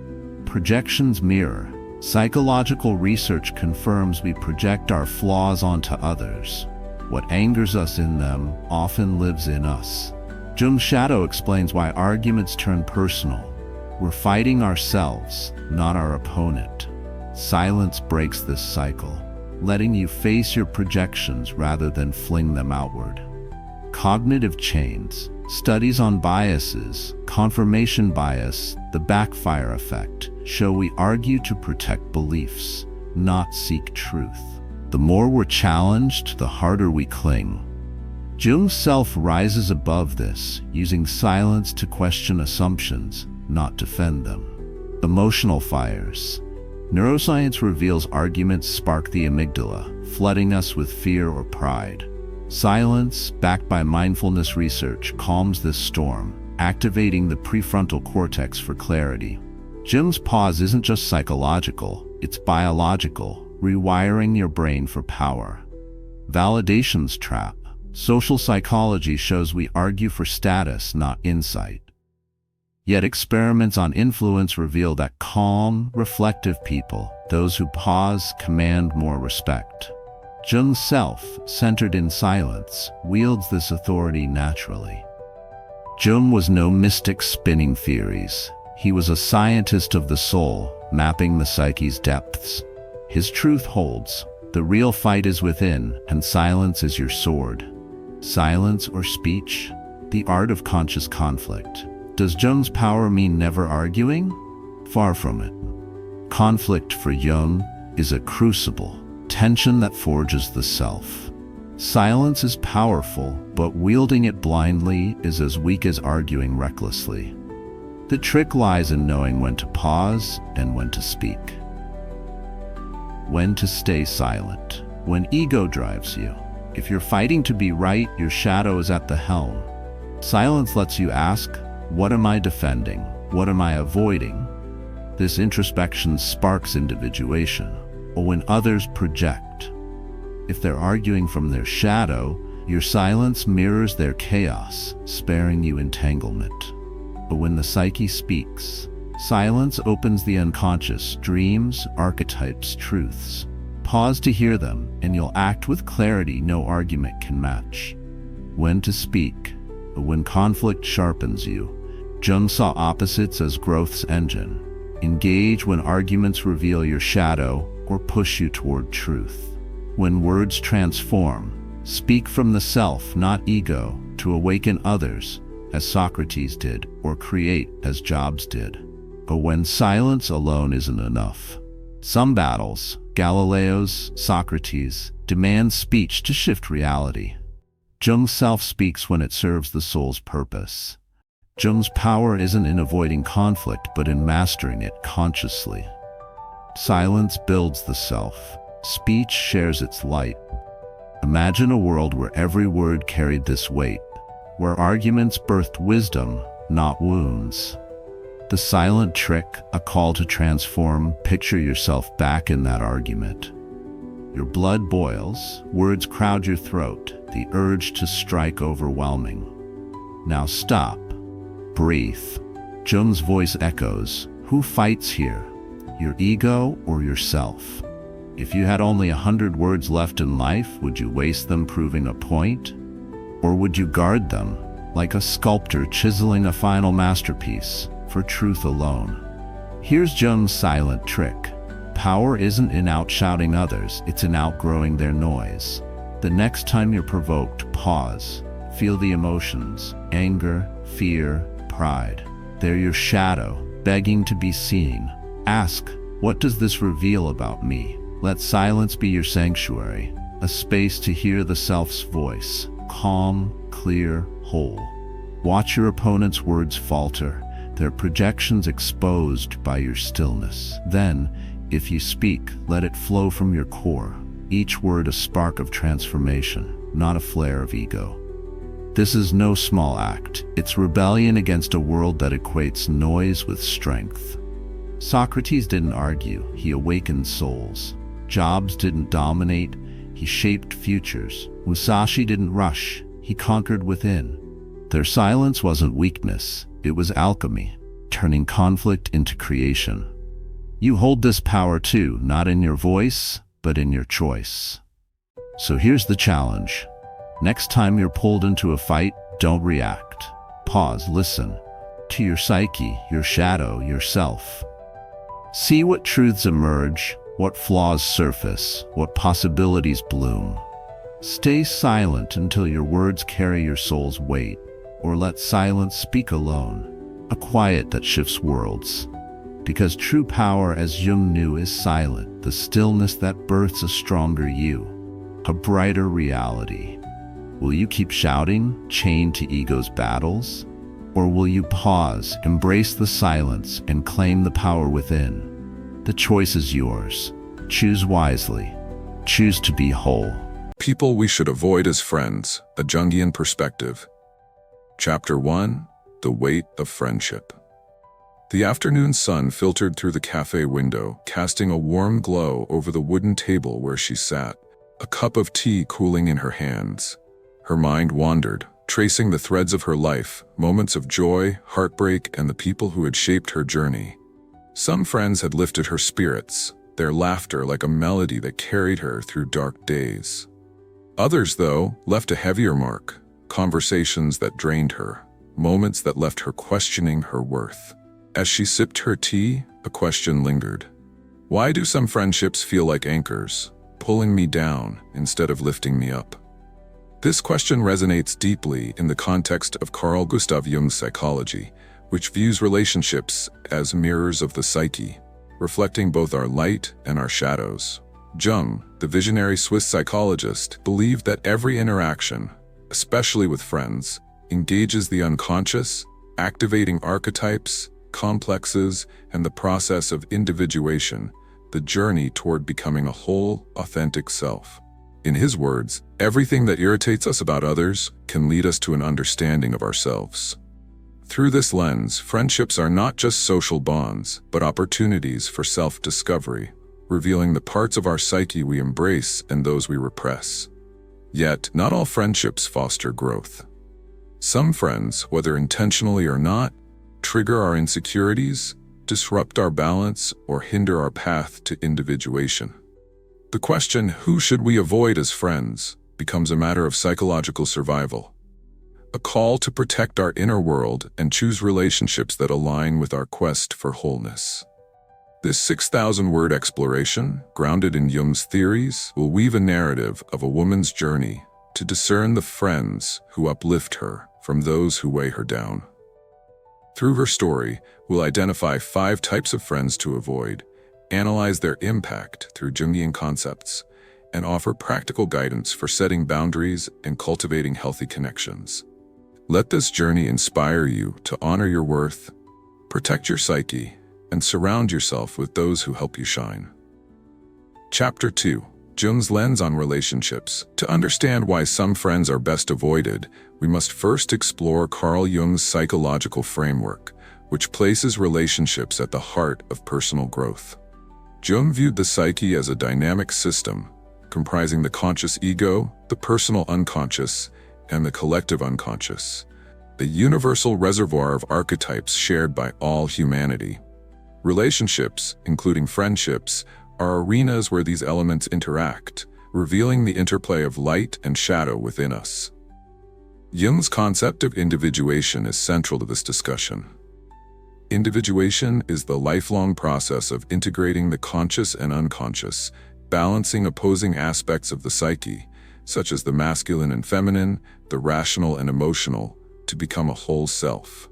B: Projections mirror. Psychological research confirms we project our flaws onto others. What angers us in them often lives in us. Jung's shadow explains why arguments turn personal. We're fighting ourselves, not our opponent. Silence breaks this cycle, letting you face your projections rather than fling them outward. Cognitive chains, studies on biases, confirmation bias, the backfire effect, show we argue to protect beliefs, not seek truth. The more we're challenged, the harder we cling. Jung's self rises above this, using silence to question assumptions, not defend them. Emotional fires. Neuroscience reveals arguments spark the amygdala, flooding us with fear or pride. Silence, backed by mindfulness research, calms this storm, activating the prefrontal cortex for clarity. Jung's pause isn't just psychological, it's biological, rewiring your brain for power. Validation's trap. Social psychology shows we argue for status, not insight. Yet experiments on influence reveal that calm, reflective people, those who pause, command more respect. Jung's self, centered in silence, wields this authority naturally. Jung was no mystic spinning theories. He was a scientist of the soul, mapping the psyche's depths. His truth holds. The real fight is within, and silence is your sword. Silence or speech? The art of conscious conflict. Does Jung's power mean never arguing? Far from it. Conflict for Jung is a crucible, tension that forges the self. Silence is powerful, but wielding it blindly is as weak as arguing recklessly. The trick lies in knowing when to pause and when to speak. When to stay silent. When ego drives you. If you're fighting to be right, your shadow is at the helm. Silence lets you ask, what am I defending? What am I avoiding? This introspection sparks individuation, or when others project. If they're arguing from their shadow, your silence mirrors their chaos, sparing you entanglement. But when the psyche speaks, silence opens the unconscious, dreams, archetypes, truths. Pause to hear them, and you'll act with clarity no argument can match. When to speak. When conflict sharpens you. Jung saw opposites as growth's engine. Engage when arguments reveal your shadow or push you toward truth. When words transform. Speak from the self, not ego, to awaken others, as Socrates did, or create as Jobs did. But when silence alone isn't enough. Some battles, Galileo's, Socrates, demand speech to shift reality. Jung's self speaks when it serves the soul's purpose. Jung's power isn't in avoiding conflict, but in mastering it consciously. Silence builds the self. Speech shares its light. Imagine a world where every word carried this weight, where arguments birthed wisdom, not wounds. The silent trick, a call to transform. Picture yourself back in that argument. Your blood boils, words crowd your throat, the urge to strike overwhelming. Now stop. Breathe. Jung's voice echoes. Who fights here? Your ego or yourself? If you had only 100 words left in life, would you waste them proving a point? Or would you guard them, like a sculptor chiseling a final masterpiece, for truth alone? Here's Jung's silent trick. Power isn't in outshouting others, it's in outgrowing their noise. The next time you're provoked, pause. Feel the emotions, anger, fear, pride. They're your shadow, begging to be seen. Ask, what does this reveal about me? Let silence be your sanctuary, a space to hear the self's voice, calm, clear, whole. Watch your opponent's words falter, their projections exposed by your stillness. Then, if you speak, let it flow from your core, each word a spark of transformation, not a flare of ego. This is no small act. It's rebellion against a world that equates noise with strength. Socrates didn't argue, he awakened souls. Jobs didn't dominate, he shaped futures. Musashi didn't rush, he conquered within. Their silence wasn't weakness, it was alchemy, turning conflict into creation. You hold this power too, not in your voice, but in your choice. So here's the challenge. Next time you're pulled into a fight, don't react. Pause, listen. To your psyche, your shadow, yourself. See what truths emerge, what flaws surface, what possibilities bloom. Stay silent until your words carry your soul's weight, or let silence speak alone, a quiet that shifts worlds. Because true power, as Jung knew, is silent, the stillness that births a stronger you, a brighter reality. Will you keep shouting, chained to ego's battles? Or will you pause, embrace the silence, and claim the power within? The choice is yours. Choose wisely. Choose to be whole.
A: People we should avoid as friends, a Jungian perspective. Chapter 1. The Weight of Friendship. The afternoon sun filtered through the cafe window, casting a warm glow over the wooden table where she sat, a cup of tea cooling in her hands. Her mind wandered, tracing the threads of her life, moments of joy, heartbreak, and the people who had shaped her journey. Some friends had lifted her spirits, their laughter like a melody that carried her through dark days. Others, though, left a heavier mark, conversations that drained her, moments that left her questioning her worth. As she sipped her tea, a question lingered. Why do some friendships feel like anchors, pulling me down instead of lifting me up? This question resonates deeply in the context of Carl Gustav Jung's psychology, which views relationships as mirrors of the psyche, reflecting both our light and our shadows. Jung, the visionary Swiss psychologist, believed that every interaction, especially with friends, engages the unconscious, activating archetypes, complexes, and the process of individuation, the journey toward becoming a whole, authentic self. In his words, everything that irritates us about others can lead us to an understanding of ourselves. Through this lens, friendships are not just social bonds, but opportunities for self-discovery, revealing the parts of our psyche we embrace and those we repress. Yet, not all friendships foster growth. Some friends, whether intentionally or not, trigger our insecurities, disrupt our balance, or hinder our path to individuation. The question, who should we avoid as friends, becomes a matter of psychological survival. A call to protect our inner world and choose relationships that align with our quest for wholeness. This 6,000-word exploration, grounded in Jung's theories, will weave a narrative of a woman's journey to discern the friends who uplift her from those who weigh her down. Through her story, we'll identify 5 types of friends to avoid, analyze their impact through Jungian concepts, and offer practical guidance for setting boundaries and cultivating healthy connections. Let this journey inspire you to honor your worth, protect your psyche, and surround yourself with those who help you shine. Chapter 2. Jung's lens on relationships. To understand why some friends are best avoided, we must first explore Carl Jung's psychological framework, which places relationships at the heart of personal growth. Jung viewed the psyche as a dynamic system, comprising the conscious ego, the personal unconscious, and the collective unconscious, a universal reservoir of archetypes shared by all humanity. Relationships, including friendships, are arenas where these elements interact, revealing the interplay of light and shadow within us. Jung's concept of individuation is central to this discussion. Individuation is the lifelong process of integrating the conscious and unconscious, balancing opposing aspects of the psyche, such as the masculine and feminine, the rational and emotional, to become a whole self.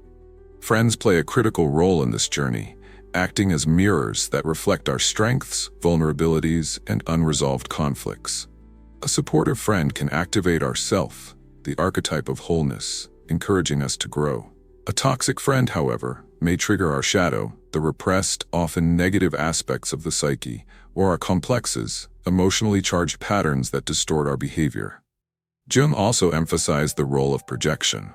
A: Friends play a critical role in this journey, acting as mirrors that reflect our strengths, vulnerabilities, and unresolved conflicts. A supportive friend can activate our self, the archetype of wholeness, encouraging us to grow. A toxic friend, however, may trigger our shadow, the repressed, often negative aspects of the psyche, or our complexes, emotionally charged patterns that distort our behavior. Jung also emphasized the role of projection,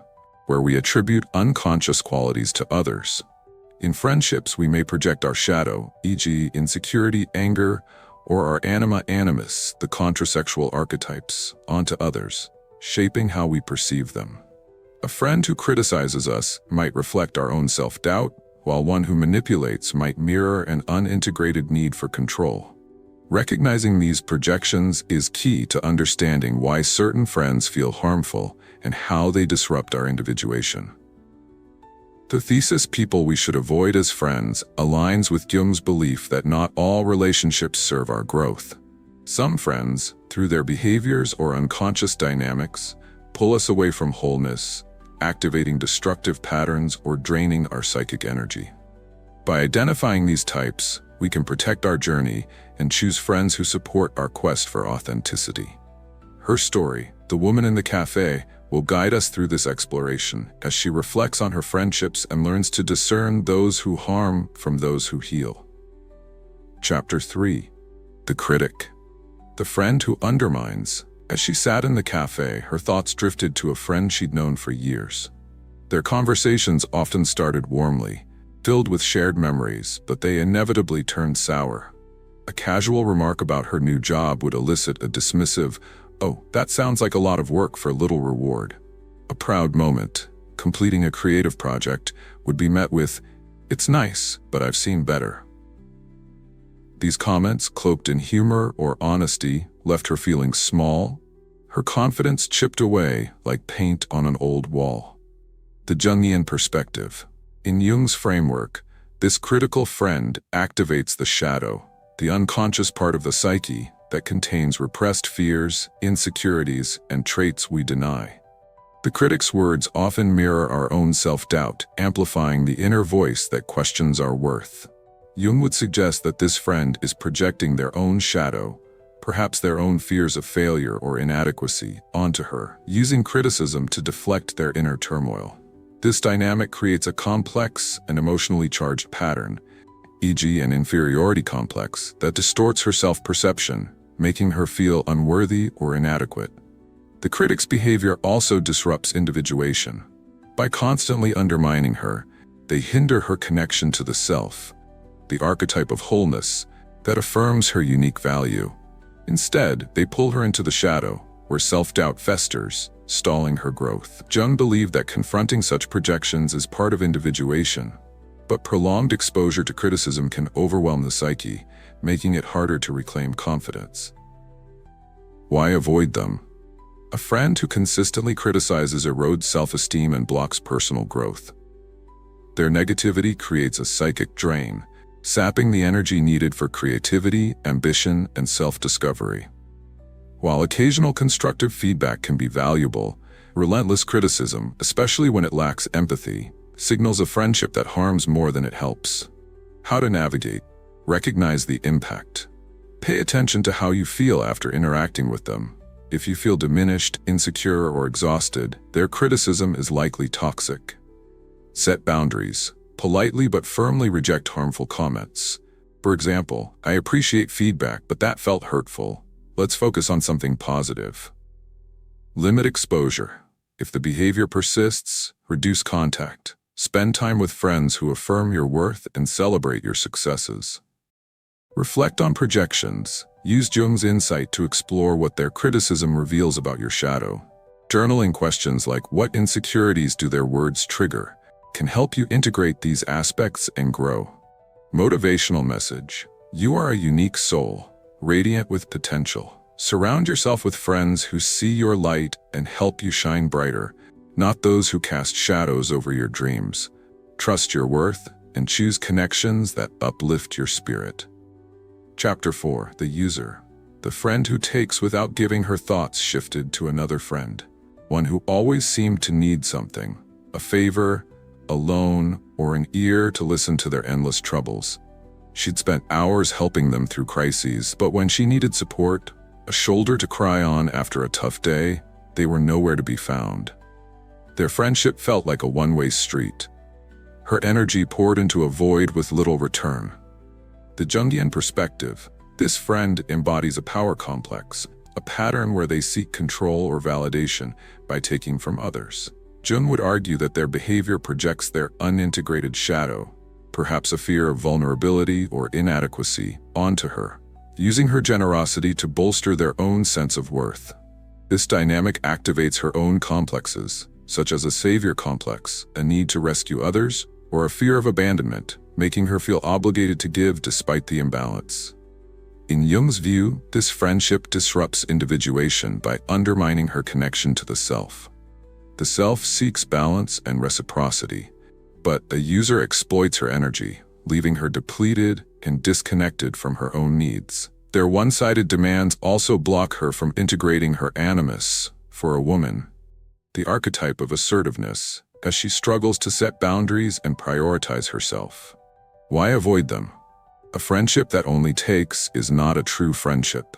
A: where we attribute unconscious qualities to others. In friendships, we may project our shadow, e.g., insecurity, anger, or our anima animus, the contrasexual archetypes, onto others, shaping how we perceive them. A friend who criticizes us might reflect our own self-doubt, while one who manipulates might mirror an unintegrated need for control. Recognizing these projections is key to understanding why certain friends feel harmful and how they disrupt our individuation. The thesis "people we should avoid as friends" aligns with Jung's belief that not all relationships serve our growth. Some friends, through their behaviors or unconscious dynamics, pull us away from wholeness, activating destructive patterns or draining our psychic energy. By identifying these types, we can protect our journey and choose friends who support our quest for authenticity. Her story, The Woman in the Cafe, will guide us through this exploration as she reflects on her friendships and learns to discern those who harm from those who heal. Chapter 3. The Critic. The friend who undermines. As she sat in the cafe, her thoughts drifted to a friend she'd known for years. Their conversations often started warmly, filled with shared memories, but they inevitably turned sour. A casual remark about her new job would elicit a dismissive, "Oh, that sounds like a lot of work for little reward." A proud moment, completing a creative project, would be met with, "It's nice, but I've seen better." These comments, cloaked in humor or honesty, left her feeling small, her confidence chipped away like paint on an old wall. The Jungian perspective. In Jung's framework, this critical friend activates the shadow, the unconscious part of the psyche that contains repressed fears, insecurities, and traits we deny. The critic's words often mirror our own self-doubt, amplifying the inner voice that questions our worth. Jung would suggest that this friend is projecting their own shadow, perhaps their own fears of failure or inadequacy, onto her, using criticism to deflect their inner turmoil. This dynamic creates a complex and emotionally charged pattern, e.g. an inferiority complex, that distorts her self-perception, making her feel unworthy or inadequate. The critic's behavior also disrupts individuation. By constantly undermining her, they hinder her connection to the self, the archetype of wholeness that affirms her unique value. Instead, they pull her into the shadow, where self-doubt festers, stalling her growth. Jung believed that confronting such projections is part of individuation, but prolonged exposure to criticism can overwhelm the psyche, making it harder to reclaim confidence. Why avoid them? A friend who consistently criticizes erodes self-esteem and blocks personal growth. Their negativity creates a psychic drain, sapping the energy needed for creativity, ambition, and self-discovery. While occasional constructive feedback can be valuable, relentless criticism, especially when it lacks empathy, signals a friendship that harms more than it helps. How to navigate? Recognize the impact. Pay attention to how you feel after interacting with them. If you feel diminished, insecure, or exhausted, their criticism is likely toxic. Set boundaries. Politely but firmly reject harmful comments. For example, "I appreciate feedback, but that felt hurtful. Let's focus on something positive." Limit exposure. If the behavior persists, reduce contact, Spend time with friends who affirm your worth and celebrate your successes. Reflect on projections. Use Jung's insight to explore what their criticism reveals about your shadow. Journaling questions like what insecurities do their words trigger can help you integrate these aspects and grow. Motivational message. You are a unique soul, radiant with potential. Surround yourself with friends who see your light and help you shine brighter, not those who cast shadows over your dreams. Trust your worth and choose connections that uplift your spirit. Chapter 4. The User. The friend who takes without giving her thoughts shifted to another friend. One who always seemed to need something, a favor, a loan, or an ear to listen to their endless troubles. She'd spent hours helping them through crises, but when she needed support, a shoulder to cry on after a tough day, they were nowhere to be found. Their friendship felt like a one-way street. Her energy poured into a void with little return. The Jungian perspective. This friend embodies a power complex, a pattern where they seek control or validation by taking from others. Jung would argue that their behavior projects their unintegrated shadow, perhaps a fear of vulnerability or inadequacy, onto her, using her generosity to bolster their own sense of worth. This dynamic activates her own complexes, such as a savior complex, a need to rescue others, or a fear of abandonment, making her feel obligated to give despite the imbalance. In Jung's view, this friendship disrupts individuation by undermining her connection to the self. The self seeks balance and reciprocity, but a user exploits her energy, leaving her depleted and disconnected from her own needs. Their one-sided demands also block her from integrating her animus. For a woman, the archetype of assertiveness, as she struggles to set boundaries and prioritize herself. Why avoid them? A friendship that only takes is not a true friendship.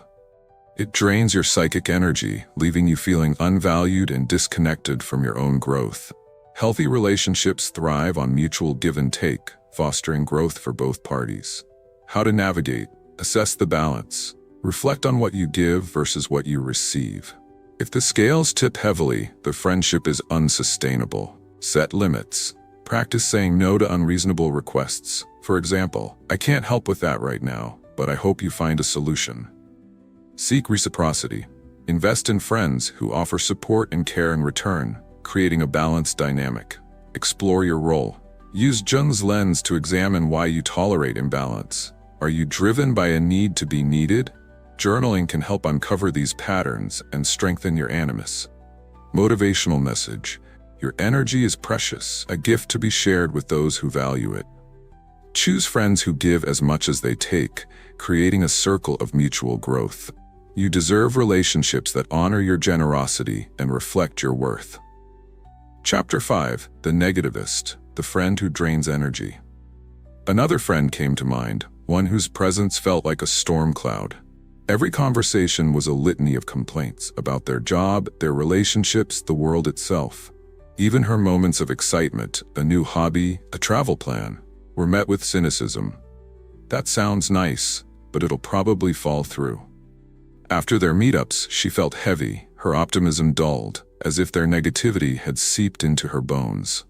A: It drains your psychic energy, leaving you feeling unvalued and disconnected from your own growth. Healthy relationships thrive on mutual give and take, fostering growth for both parties. How to navigate. Assess the balance. Reflect on what you give versus what you receive. If the scales tip heavily, the friendship is unsustainable. Set limits. Practice saying no to unreasonable requests. For example, I can't help with that right now, but I hope you find a solution. Seek reciprocity. Invest in friends who offer support and care in return, creating a balanced dynamic. Explore your role. Use Jung's lens to examine why you tolerate imbalance. Are you driven by a need to be needed? Journaling can help uncover these patterns and strengthen your animus. Motivational message. Your energy is precious, a gift to be shared with those who value it. Choose friends who give as much as they take, creating a circle of mutual growth. You deserve relationships that honor your generosity and reflect your worth. Chapter 5. The Negativist, the friend who drains energy. Another friend came to mind, one whose presence felt like a storm cloud. Every conversation was a litany of complaints about their job, their relationships, the world itself. Even her moments of excitement, a new hobby, a travel plan, were met with cynicism. That sounds nice, but it'll probably fall through. After their meetups, she felt heavy, her optimism dulled, as if their negativity had seeped into her bones.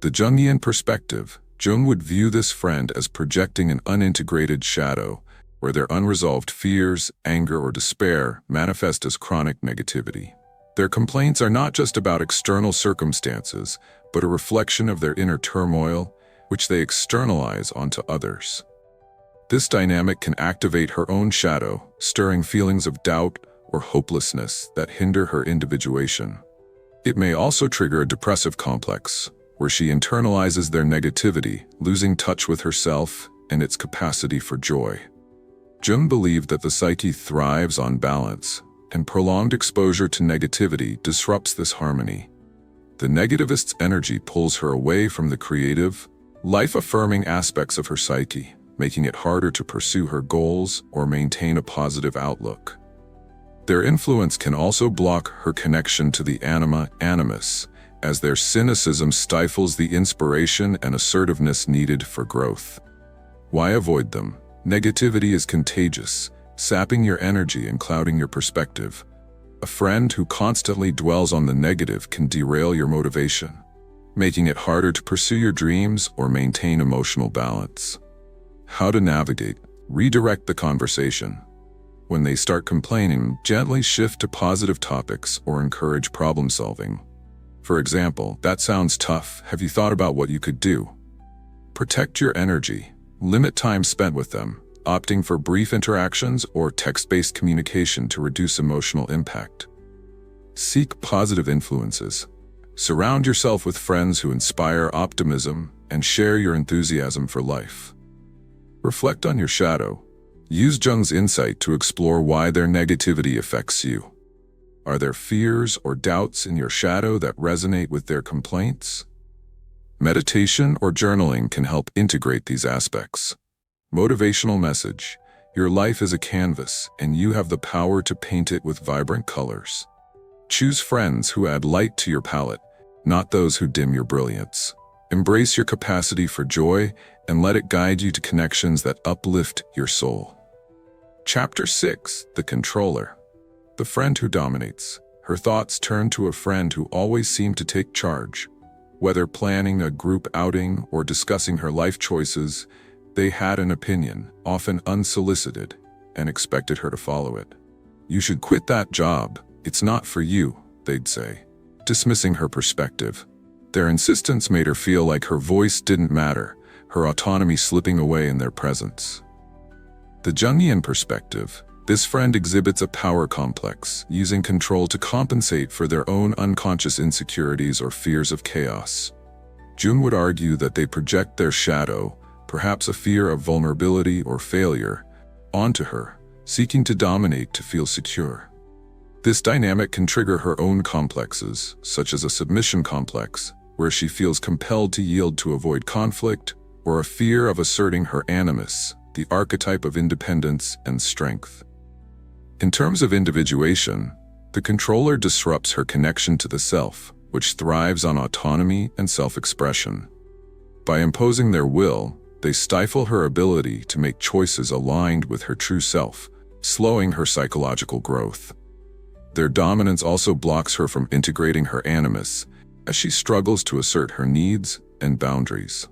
A: The Jungian perspective. Jung would view this friend as projecting an unintegrated shadow, where their unresolved fears, anger, or despair manifest as chronic negativity. Their complaints are not just about external circumstances, but a reflection of their inner turmoil, which they externalize onto others. This dynamic can activate her own shadow, stirring feelings of doubt or hopelessness that hinder her individuation. It may also trigger a depressive complex, where she internalizes their negativity, losing touch with herself and its capacity for joy. Jung believed that the psyche thrives on balance, and prolonged exposure to negativity disrupts this harmony. The negativist's energy pulls her away from the creative, life-affirming aspects of her psyche, making it harder to pursue her goals or maintain a positive outlook. Their influence can also block her connection to the animus, as their cynicism stifles the inspiration and assertiveness needed for growth. Why avoid them? Negativity is contagious, sapping your energy and clouding your perspective. A friend who constantly dwells on the negative can derail your motivation. making it harder to pursue your dreams or maintain emotional balance. How to navigate. Redirect the conversation. When they start complaining, gently shift to positive topics or encourage problem solving. For example, "That sounds tough. Have you thought about what you could do?" Protect your energy. Limit time spent with them, opting for brief interactions or text-based communication to reduce emotional impact. Seek positive influences. Surround yourself with friends who inspire optimism and share your enthusiasm for life. Reflect on your shadow. Use Jung's insight to explore why their negativity affects you. Are there fears or doubts in your shadow that resonate with their complaints? Meditation or journaling can help integrate these aspects. Motivational message. Your life is a canvas, and you have the power to paint it with vibrant colors. Choose friends who add light to your palette, not those who dim your brilliance. Embrace your capacity for joy and let it guide you to connections that uplift your soul. Chapter 6. The Controller. The friend who dominates. Her thoughts turn to a friend who always seemed to take charge. Whether planning a group outing or discussing her life choices, they had an opinion, often unsolicited, and expected her to follow it. "You should quit that job. It's not for you," they'd say, dismissing her perspective. Their insistence made her feel like her voice didn't matter, her autonomy slipping away in their presence. The Jungian perspective. This friend exhibits a power complex, using control to compensate for their own unconscious insecurities or fears of chaos. Jung would argue that they project their shadow, perhaps a fear of vulnerability or failure, onto her, seeking to dominate to feel secure. This dynamic can trigger her own complexes, such as a submission complex, where she feels compelled to yield to avoid conflict, or a fear of asserting her animus, the archetype of independence and strength. In terms of individuation, the controller disrupts her connection to the self, which thrives on autonomy and self-expression. By imposing their will, they stifle her ability to make choices aligned with her true self, slowing her psychological growth. Their dominance also blocks her from integrating her animus, as she struggles to assert her needs and boundaries.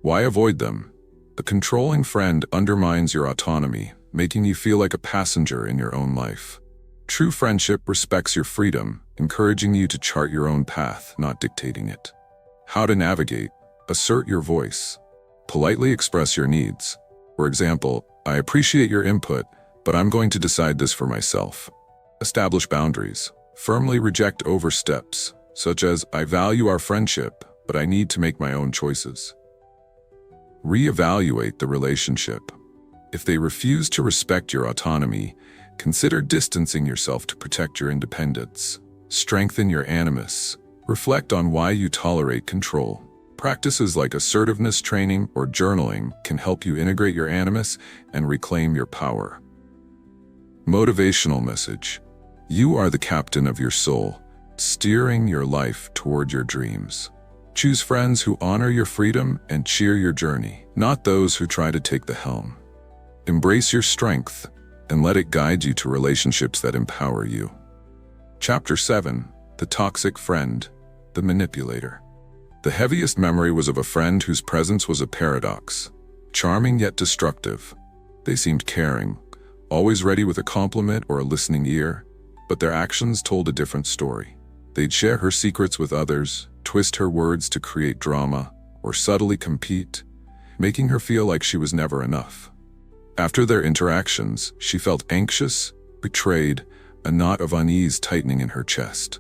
A: Why avoid them? The controlling friend undermines your autonomy, making you feel like a passenger in your own life. True friendship respects your freedom, encouraging you to chart your own path, not dictating it. How to navigate. Assert your voice. Politely express your needs. For example, "I appreciate your input, but I'm going to decide this for myself." Establish boundaries. Firmly reject oversteps, such as, "I value our friendship, but I need to make my own choices." Reevaluate the relationship. If they refuse to respect your autonomy, consider distancing yourself to protect your independence. Strengthen your animus. Reflect on why you tolerate control. Practices like assertiveness training or journaling can help you integrate your animus and reclaim your power. Motivational message. You are the captain of your soul, steering your life toward your dreams. Choose friends who honor your freedom and cheer your journey, not those who try to take the helm. Embrace your strength and let it guide you to relationships that empower you. Chapter 7. The Toxic Friend, the Manipulator. The heaviest memory was of a friend whose presence was a paradox, charming yet destructive. They seemed caring, always ready with a compliment or a listening ear, but their actions told a different story. They'd share her secrets with others, twist her words to create drama, or subtly compete, making her feel like she was never enough. After their interactions, she felt anxious, betrayed, a knot of unease tightening in her chest.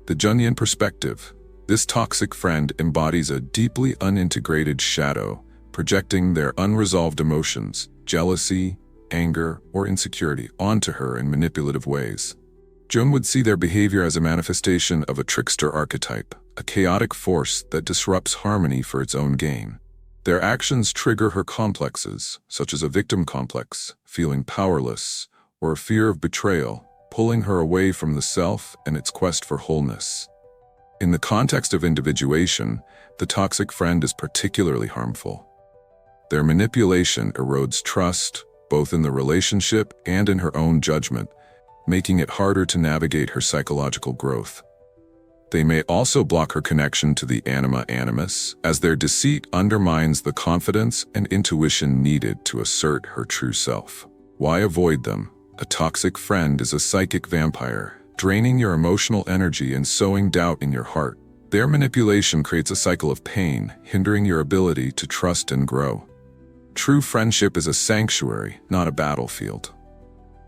A: The Jungian perspective. This toxic friend embodies a deeply unintegrated shadow, projecting their unresolved emotions, jealousy, anger, or insecurity onto her in manipulative ways. Jung would see their behavior as a manifestation of a trickster archetype, a chaotic force that disrupts harmony for its own gain. Their actions trigger her complexes, such as a victim complex, feeling powerless, or a fear of betrayal, pulling her away from the self and its quest for wholeness. In the context of individuation, the toxic friend is particularly harmful. Their manipulation erodes trust, both in the relationship and in her own judgment, making it harder to navigate her psychological growth. They may also block her connection to the anima animus, as their deceit undermines the confidence and intuition needed to assert her true self. Why avoid them? A toxic friend is a psychic vampire, draining your emotional energy and sowing doubt in your heart. Their manipulation creates a cycle of pain, hindering your ability to trust and grow. True friendship is a sanctuary, not a battlefield.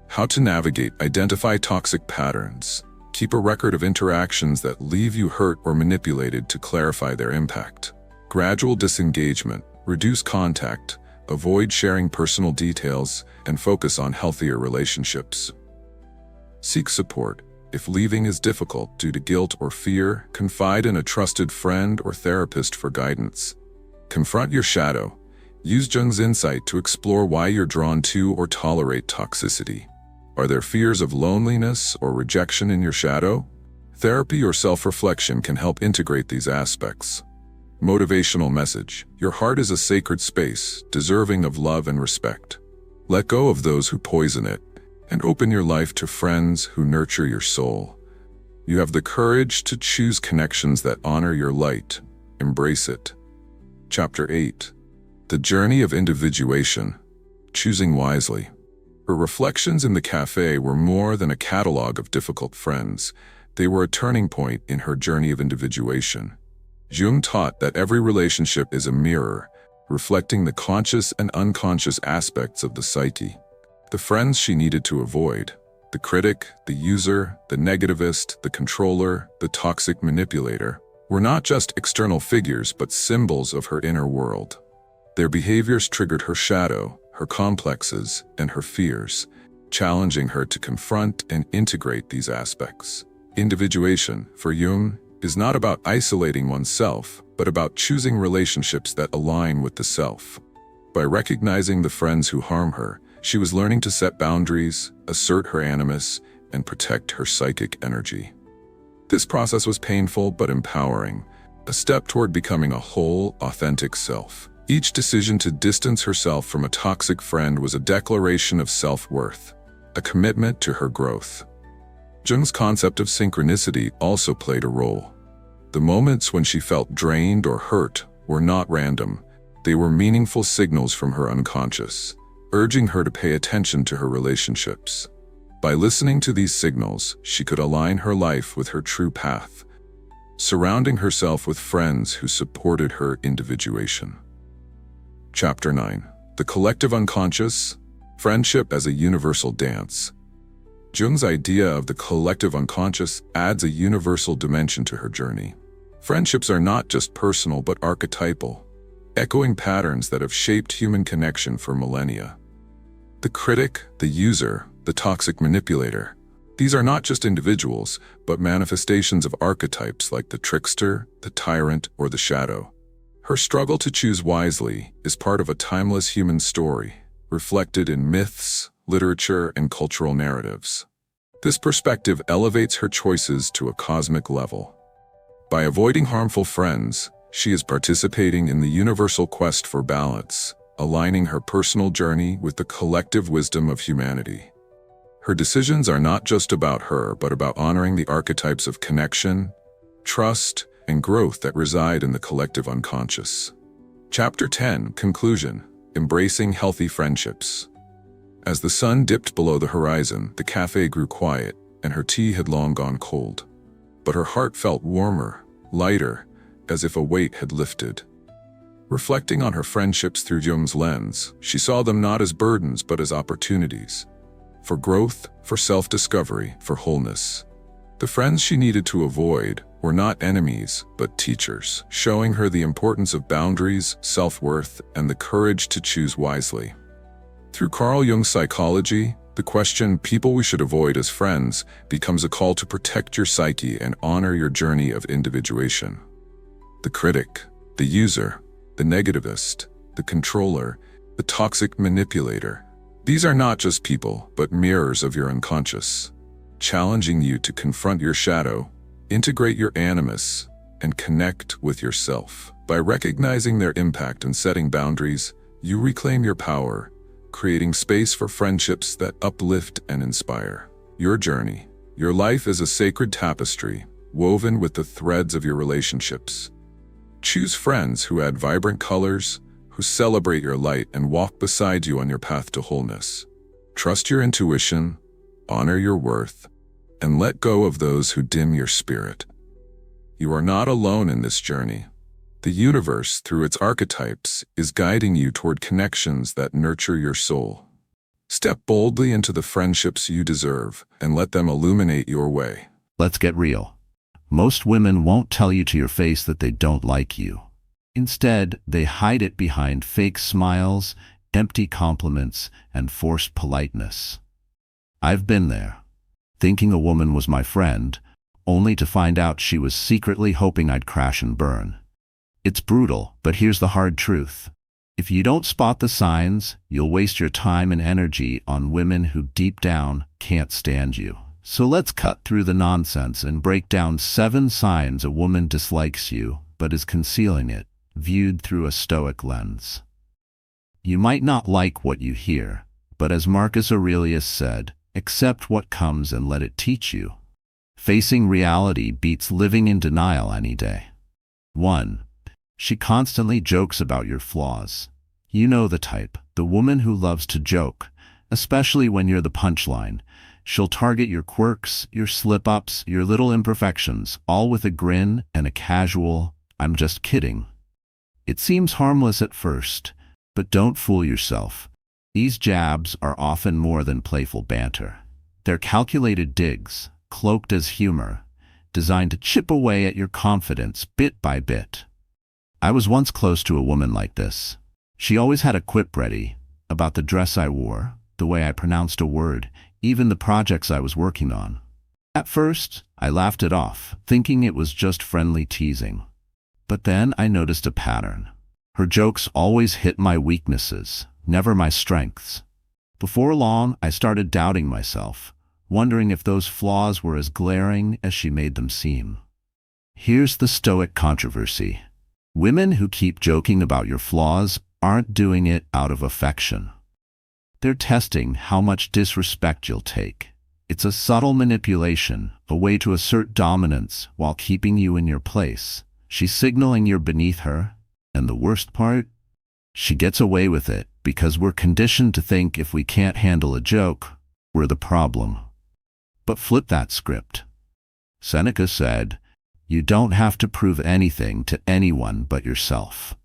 A: How to navigate: identify toxic patterns. Keep a record of interactions that leave you hurt or manipulated to clarify their impact. Gradual disengagement. Reduce contact, avoid sharing personal details, and focus on healthier relationships. Seek support. If leaving is difficult due to guilt or fear, confide in a trusted friend or therapist for guidance. Confront your shadow. Use Jung's insight to explore why you're drawn to or tolerate toxicity. Are there fears of loneliness or rejection in your shadow? Therapy or self-reflection can help integrate these aspects. Motivational message: your heart is a sacred space, deserving of love and respect. Let go of those who poison it, and open your life to friends who nurture your soul. You have the courage to choose connections that honor your light. Embrace it. Chapter 8. The Journey of Individuation. Choosing wisely. Her reflections in the cafe were more than a catalog of difficult friends. They were a turning point in her journey of individuation. Jung taught that every relationship is a mirror, reflecting the conscious and unconscious aspects of the psyche. The friends she needed to avoid: the critic, the user, the negativist, the controller, the toxic manipulator, were not just external figures but symbols of her inner world. Their behaviors triggered her shadow, her complexes, and her fears, challenging her to confront and integrate these aspects. Individuation, for Jung, is not about isolating oneself, but about choosing relationships that align with the self. By recognizing the friends who harm her, she was learning to set boundaries, assert her animus, and protect her psychic energy. This process was painful but empowering, a step toward becoming a whole, authentic self. Each decision to distance herself from a toxic friend was a declaration of self-worth, a commitment to her growth. Jung's concept of synchronicity also played a role. The moments when she felt drained or hurt were not random. They were meaningful signals from her unconscious, urging her to pay attention to her relationships. By listening to these signals, she could align her life with her true path, surrounding herself with friends who supported her individuation. Chapter 9. The Collective Unconscious. Friendship as a Universal Dance. Jung's idea of the collective unconscious adds a universal dimension to her journey. Friendships are not just personal but archetypal, echoing patterns that have shaped human connection for millennia. The critic, the user, the toxic manipulator. These are not just individuals, but manifestations of archetypes like the trickster, the tyrant, or the shadow. Her struggle to choose wisely is part of a timeless human story, reflected in myths, literature, and cultural narratives. This perspective elevates her choices to a cosmic level. By avoiding harmful friends, she is participating in the universal quest for balance, aligning her personal journey with the collective wisdom of humanity. Her decisions are not just about her, but about honoring the archetypes of connection, trust, and growth that reside in the collective unconscious. Chapter 10. Conclusion. Embracing healthy friendships. As the sun dipped below the horizon, the cafe grew quiet, and her tea had long gone cold. But her heart felt warmer, lighter, as if a weight had lifted. Reflecting on her friendships through Jung's lens, she saw them not as burdens but as opportunities. For growth, for self-discovery, for wholeness. The friends she needed to avoid were not enemies, but teachers, showing her the importance of boundaries, self-worth, and the courage to choose wisely. Through Carl Jung's psychology, the question "people we should avoid as friends" becomes a call to protect your psyche and honor your journey of individuation. The critic, the user, the negativist, the controller, the toxic manipulator. These are not just people, but mirrors of your unconscious, challenging you to confront your shadow, integrate your animus, and connect with yourself. By recognizing their impact and setting boundaries, you reclaim your power, creating space for friendships that uplift and inspire. Your journey, your life is a sacred tapestry, woven with the threads of your relationships. Choose friends who add vibrant colors, who celebrate your light and walk beside you on your path to wholeness. Trust your intuition, honor your worth, and let go of those who dim your spirit. You are not alone in this journey. The universe, through its archetypes, is guiding you toward connections that nurture your soul. Step boldly into the friendships you deserve and let them illuminate your way.
B: Let's get real. Most women won't tell you to your face that they don't like you. Instead, they hide it behind fake smiles, empty compliments, and forced politeness. I've been there, thinking a woman was my friend, only to find out she was secretly hoping I'd crash and burn. It's brutal, but here's the hard truth. If you don't spot the signs, you'll waste your time and energy on women who deep down can't stand you. So let's cut through the nonsense and break down 7 signs a woman dislikes you, but is concealing it, viewed through a stoic lens. You might not like what you hear, but as Marcus Aurelius said, accept what comes and let it teach you. Facing reality beats living in denial any day. 1. She constantly jokes about your flaws. You know the type, the woman who loves to joke, especially when you're the punchline. She'll target your quirks, your slip-ups, your little imperfections, all with a grin and a casual, "I'm just kidding." It seems harmless at first, but don't fool yourself. These jabs are often more than playful banter. They're calculated digs, cloaked as humor, designed to chip away at your confidence bit by bit. I was once close to a woman like this. She always had a quip ready about the dress I wore, the way I pronounced a word, even the projects I was working on. At first, I laughed it off, thinking it was just friendly teasing. But then I noticed a pattern. Her jokes always hit my weaknesses, never my strengths. Before long, I started doubting myself, wondering if those flaws were as glaring as she made them seem. Here's the stoic controversy. Women who keep joking about your flaws aren't doing it out of affection. They're testing how much disrespect you'll take. It's a subtle manipulation, a way to assert dominance while keeping you in your place. She's signaling you're beneath her, and the worst part? She gets away with it because we're conditioned to think if we can't handle a joke, we're the problem. But flip that script. Seneca said, "You don't have to prove anything to anyone but yourself."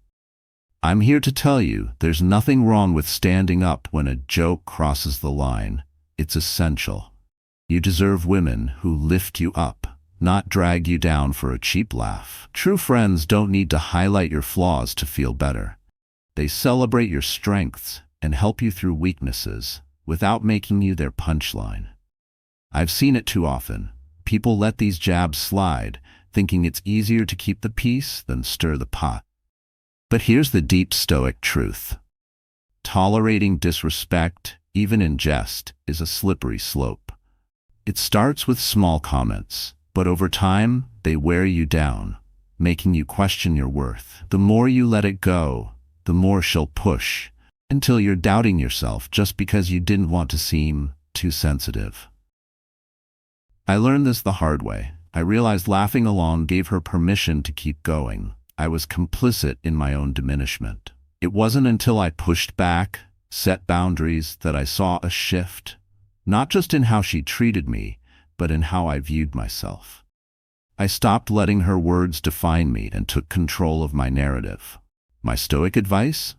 B: I'm here to tell you there's nothing wrong with standing up when a joke crosses the line. It's essential. You deserve women who lift you up, not drag you down for a cheap laugh. True friends don't need to highlight your flaws to feel better. They celebrate your strengths and help you through weaknesses without making you their punchline. I've seen it too often. People let these jabs slide, thinking it's easier to keep the peace than stir the pot. But here's the deep stoic truth. Tolerating disrespect, even in jest, is a slippery slope. It starts with small comments, but over time, they wear you down, making you question your worth. The more you let it go, the more she'll push, until you're doubting yourself just because you didn't want to seem too sensitive. I learned this the hard way. I realized laughing along gave her permission to keep going. I was complicit in my own diminishment. It wasn't until I pushed back, set boundaries, that I saw a shift, not just in how she treated me, but in how I viewed myself. I stopped letting her words define me and took control of my narrative. My stoic advice?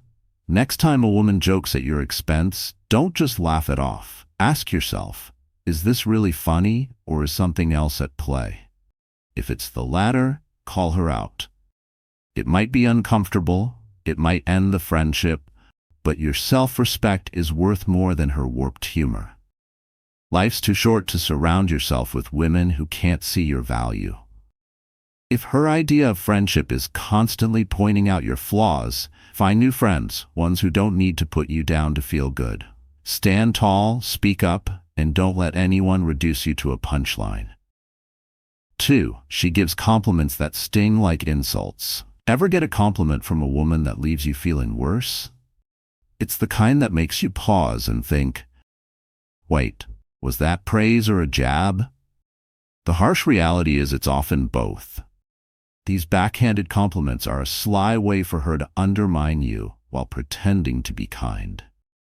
B: Next time a woman jokes at your expense, don't just laugh it off. Ask yourself, is this really funny or is something else at play? If it's the latter, call her out. It might be uncomfortable, it might end the friendship, but your self-respect is worth more than her warped humor. Life's too short to surround yourself with women who can't see your value. If her idea of friendship is constantly pointing out your flaws, find new friends, ones who don't need to put you down to feel good. Stand tall, speak up, and don't let anyone reduce you to a punchline. 2. She gives compliments that sting like insults. Ever get a compliment from a woman that leaves you feeling worse? It's the kind that makes you pause and think, wait, was that praise or a jab? The harsh reality is it's often both. These backhanded compliments are a sly way for her to undermine you while pretending to be kind.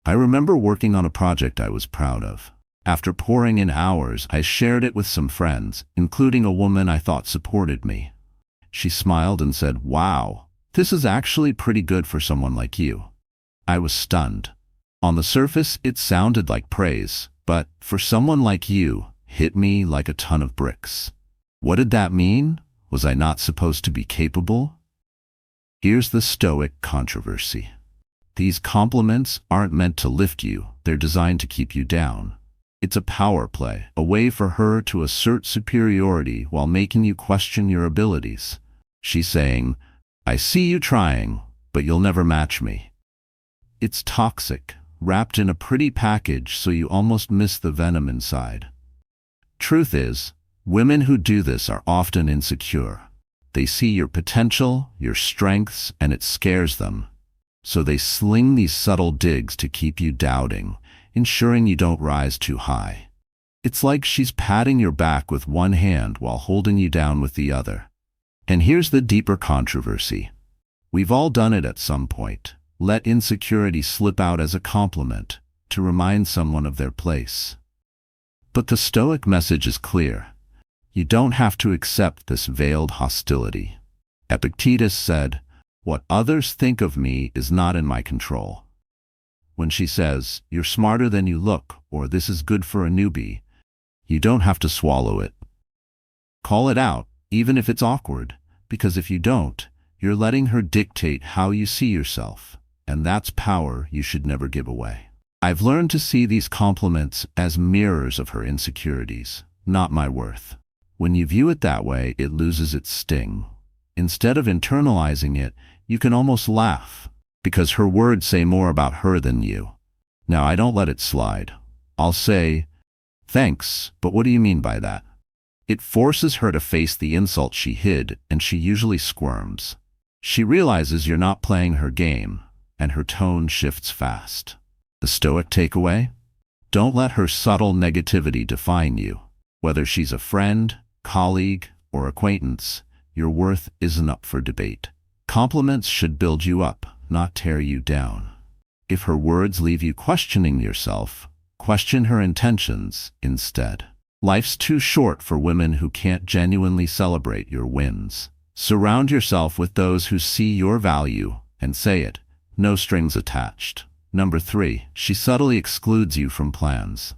B: I remember working on a project I was proud of. After pouring in hours, I shared it with some friends, including a woman I thought supported me. She smiled and said, "Wow, this is actually pretty good for someone like you." I was stunned. On the surface, it sounded like praise, but for someone like you, hit me like a ton of bricks. What did that mean? Was I not supposed to be capable? Here's the Stoic controversy. These compliments aren't meant to lift you, they're designed to keep you down. It's a power play, a way for her to assert superiority while making you question your abilities. She's saying, "I see you trying, but you'll never match me." It's toxic, wrapped in a pretty package so you almost miss the venom inside. Truth is, women who do this are often insecure. They see your potential, your strengths, and it scares them. So they sling these subtle digs to keep you doubting, ensuring you don't rise too high. It's like she's patting your back with one hand while holding you down with the other. And here's the deeper controversy. We've all done it at some point. Let insecurity slip out as a compliment to remind someone of their place. But the Stoic message is clear. You don't have to accept this veiled hostility. Epictetus said, "What others think of me is not in my control." When she says, "You're smarter than you look," or "This is good for a newbie," you don't have to swallow it. Call it out, even if it's awkward, because if you don't, you're letting her dictate how you see yourself, and that's power you should never give away. I've learned to see these compliments as mirrors of her insecurities, not my worth. When you view it that way, it loses its sting. Instead of internalizing it, you can almost laugh, because her words say more about her than you. Now, I don't let it slide. I'll say, "Thanks, but what do you mean by that?" It forces her to face the insult she hid, and she usually squirms. She realizes you're not playing her game, and her tone shifts fast. The Stoic takeaway? Don't let her subtle negativity define you. Whether she's a friend, colleague, or acquaintance, your worth isn't up for debate. Compliments should build you up, not tear you down. If her words leave you questioning yourself, question her intentions instead. Life's too short for women who can't genuinely celebrate your wins. Surround yourself with those who see your value and say it, no strings attached. Number 3, she subtly excludes you from plans.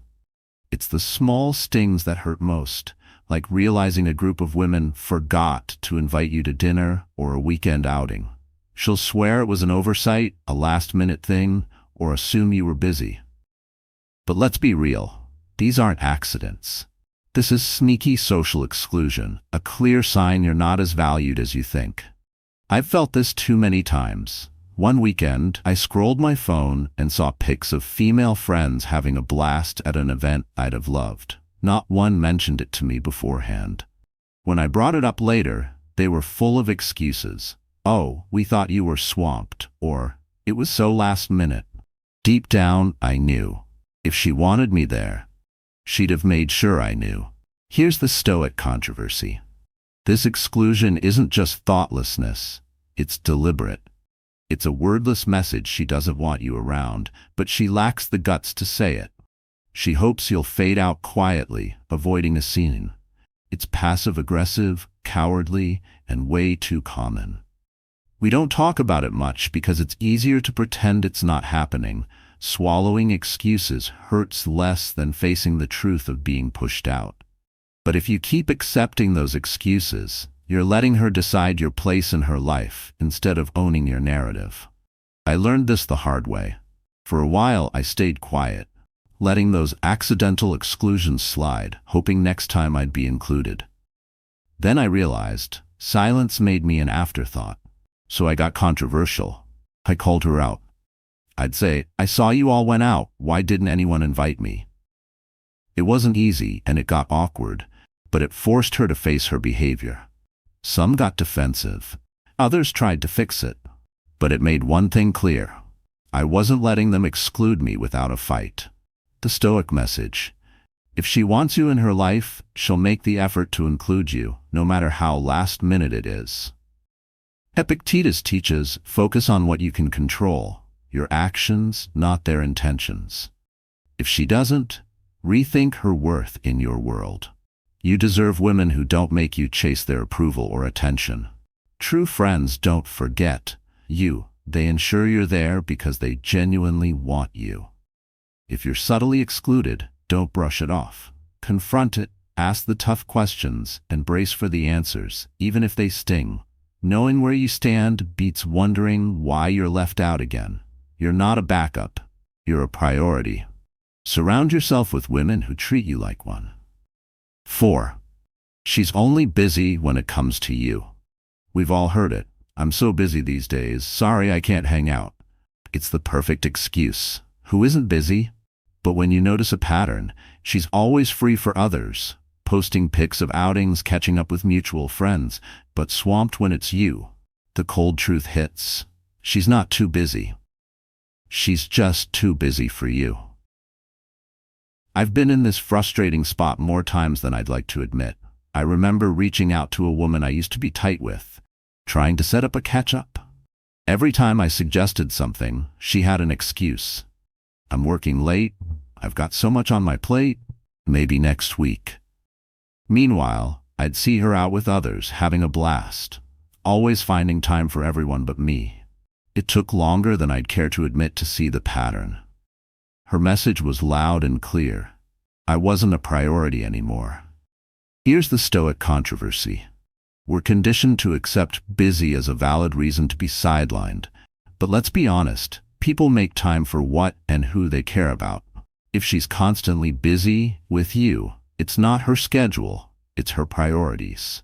B: It's the small stings that hurt most, like realizing a group of women forgot to invite you to dinner or a weekend outing. She'll swear it was an oversight, a last-minute thing, or assume you were busy. But let's be real, these aren't accidents. This is sneaky social exclusion, a clear sign you're not as valued as you think. I've felt this too many times. One weekend, I scrolled my phone and saw pics of female friends having a blast at an event I'd have loved. Not one mentioned it to me beforehand. When I brought it up later, they were full of excuses. "Oh, we thought you were swamped," or "It was so last minute." Deep down, I knew. If she wanted me there, she'd have made sure I knew. Here's the Stoic controversy. This exclusion isn't just thoughtlessness, it's deliberate. It's a wordless message she doesn't want you around, but she lacks the guts to say it. She hopes you'll fade out quietly, avoiding a scene. It's passive-aggressive, cowardly, and way too common. We don't talk about it much because it's easier to pretend it's not happening. Swallowing excuses hurts less than facing the truth of being pushed out. But if you keep accepting those excuses, you're letting her decide your place in her life instead of owning your narrative. I learned this the hard way. For a while, I stayed quiet, letting those accidental exclusions slide, hoping next time I'd be included. Then I realized silence made me an afterthought. So I got controversial. I called her out. I'd say, "I saw you all went out. Why didn't anyone invite me?" It wasn't easy and it got awkward, but it forced her to face her behavior. Some got defensive. Others tried to fix it. But it made one thing clear. I wasn't letting them exclude me without a fight. The Stoic message. If she wants you in her life, she'll make the effort to include you, no matter how last minute it is. Epictetus teaches, focus on what you can control, your actions, not their intentions. If she doesn't, rethink her worth in your world. You deserve women who don't make you chase their approval or attention. True friends don't forget you. They ensure you're there because they genuinely want you. If you're subtly excluded, don't brush it off. Confront it, ask the tough questions, and brace for the answers, even if they sting. Knowing where you stand beats wondering why you're left out again. You're not a backup. You're a priority. Surround yourself with women who treat you like one. 4. She's only busy when it comes to you. We've all heard it. I'm so busy these days. Sorry, I can't hang out. It's the perfect excuse. Who isn't busy? But when you notice a pattern, she's always free for others, posting pics of outings, catching up with mutual friends, but swamped when it's you. The cold truth hits. She's not too busy. She's just too busy for you. I've been in this frustrating spot more times than I'd like to admit. I remember reaching out to a woman I used to be tight with, trying to set up a catch-up. Every time I suggested something, she had an excuse. I'm working late, I've got so much on my plate, maybe next week. Meanwhile, I'd see her out with others, having a blast, always finding time for everyone but me. It took longer than I'd care to admit to see the pattern. Her message was loud and clear. I wasn't a priority anymore. Here's the Stoic controversy. We're conditioned to accept busy as a valid reason to be sidelined. But let's be honest, people make time for what and who they care about. If she's constantly busy with you, it's not her schedule, it's her priorities.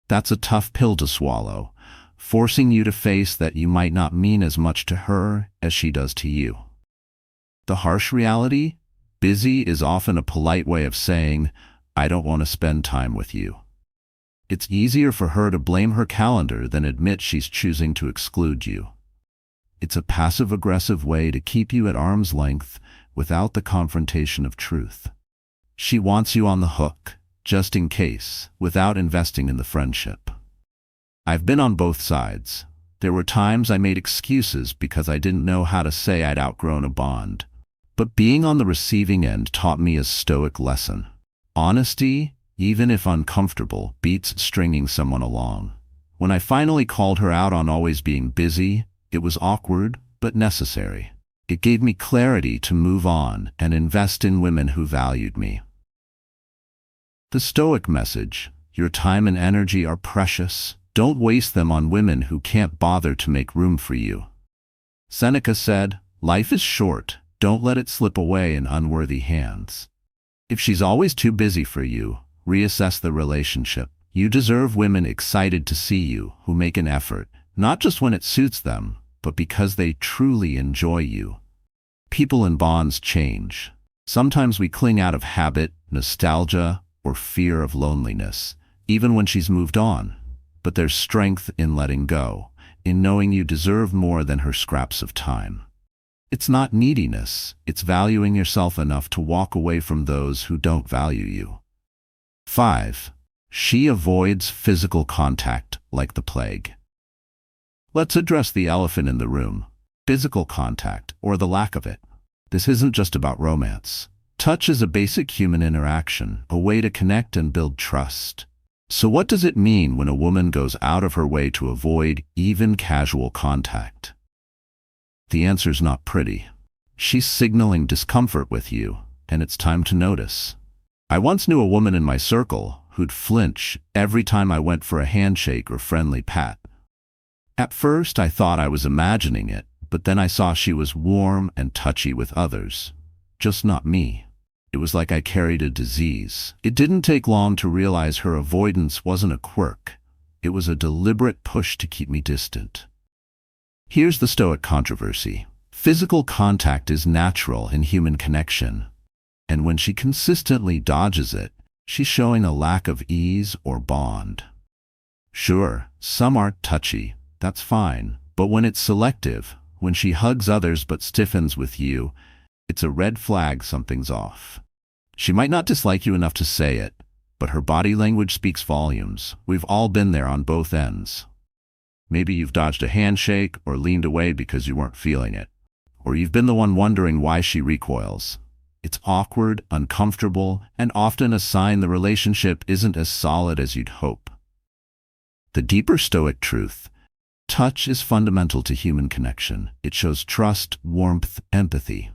B: That's a tough pill to swallow, forcing you to face that you might not mean as much to her as she does to you. The harsh reality? Busy is often a polite way of saying, I don't want to spend time with you. It's easier for her to blame her calendar than admit she's choosing to exclude you. It's a passive-aggressive way to keep you at arm's length without the confrontation of truth. She wants you on the hook, just in case, without investing in the friendship. I've been on both sides. There were times I made excuses because I didn't know how to say I'd outgrown a bond. But being on the receiving end taught me a Stoic lesson. Honesty, even if uncomfortable, beats stringing someone along. When I finally called her out on always being busy, it was awkward, but necessary. It gave me clarity to move on and invest in women who valued me. The Stoic message: your time and energy are precious. Don't waste them on women who can't bother to make room for you. Seneca said, life is short. Don't let it slip away in unworthy hands. If she's always too busy for you, reassess the relationship. You deserve women excited to see you, who make an effort, not just when it suits them, but because they truly enjoy you. People and bonds change. Sometimes we cling out of habit, nostalgia, or fear of loneliness, even when she's moved on. But there's strength in letting go, in knowing you deserve more than her scraps of time. It's not neediness, it's valuing yourself enough to walk away from those who don't value you. 5. She avoids physical contact like the plague. Let's address the elephant in the room: physical contact, or the lack of it. This isn't just about romance. Touch is a basic human interaction, a way to connect and build trust. So what does it mean when a woman goes out of her way to avoid even casual contact? The answer's not pretty. She's signaling discomfort with you, and it's time to notice. I once knew a woman in my circle who'd flinch every time I went for a handshake or friendly pat. At first, I thought I was imagining it, but then I saw she was warm and touchy with others, just not me. It was like I carried a disease. It didn't take long to realize her avoidance wasn't a quirk. It was a deliberate push to keep me distant. Here's the Stoic controversy. Physical contact is natural in human connection, and when she consistently dodges it, she's showing a lack of ease or bond. Sure, some aren't touchy, that's fine, but when it's selective, when she hugs others but stiffens with you, it's a red flag something's off. She might not dislike you enough to say it, but her body language speaks volumes. We've all been there on both ends. Maybe you've dodged a handshake or leaned away because you weren't feeling it. Or you've been the one wondering why she recoils. It's awkward, uncomfortable, and often a sign the relationship isn't as solid as you'd hope. The deeper Stoic truth: touch is fundamental to human connection. It shows trust, warmth, empathy.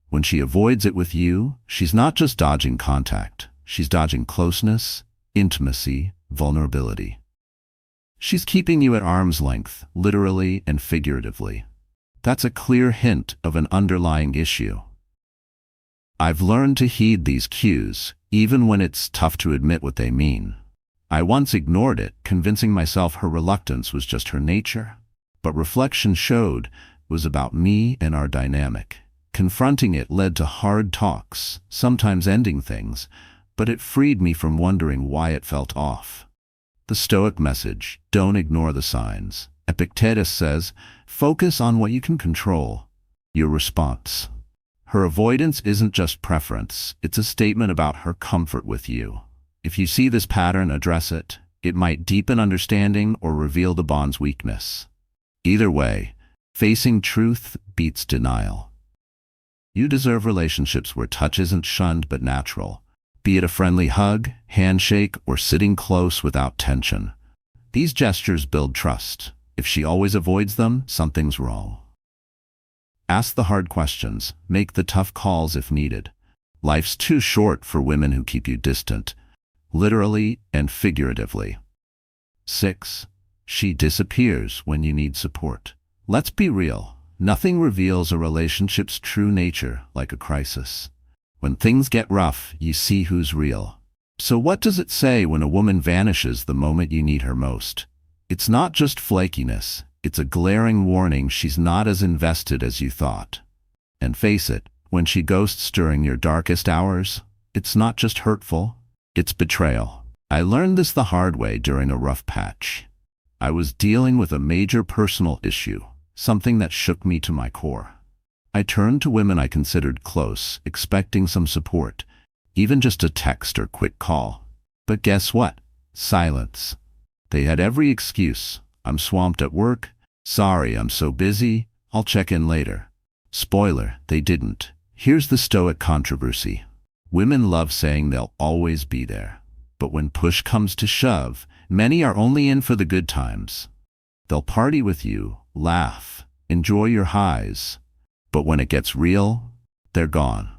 B: When she avoids it with you, she's not just dodging contact. She's dodging closeness, intimacy, vulnerability. She's keeping you at arm's length, literally and figuratively. That's a clear hint of an underlying issue. I've learned to heed these cues, even when it's tough to admit what they mean. I once ignored it, convincing myself her reluctance was just her nature. But reflection showed it was about me and our dynamic. Confronting it led to hard talks, sometimes ending things, but it freed me from wondering why it felt off. The Stoic message: don't ignore the signs. Epictetus says, focus on what you can control, your response. Her avoidance isn't just preference, it's a statement about her comfort with you. If you see this pattern, address it. It might deepen understanding or reveal the bond's weakness. Either way, facing truth beats denial. You deserve relationships where touch isn't shunned but natural, be it a friendly hug, handshake, or sitting close without tension. These gestures build trust. If she always avoids them, something's wrong. Ask the hard questions, make the tough calls if needed. Life's too short for women who keep you distant, literally and figuratively. 6. She disappears when you need support. Let's be real. Nothing reveals a relationship's true nature like a crisis. When things get rough, you see who's real. So what does it say when a woman vanishes the moment you need her most? It's not just flakiness. It's a glaring warning she's not as invested as you thought. And face it, when she ghosts during your darkest hours, it's not just hurtful, it's betrayal. I learned this the hard way during a rough patch. I was dealing with a major personal issue, something that shook me to my core. I turned to women I considered close, expecting some support, even just a text or quick call. But guess what? Silence. They had every excuse. I'm swamped at work. Sorry, I'm so busy. I'll check in later. Spoiler, they didn't. Here's the Stoic controversy. Women love saying they'll always be there. But when push comes to shove, many are only in for the good times. They'll party with you, laugh, enjoy your highs. But when it gets real, they're gone.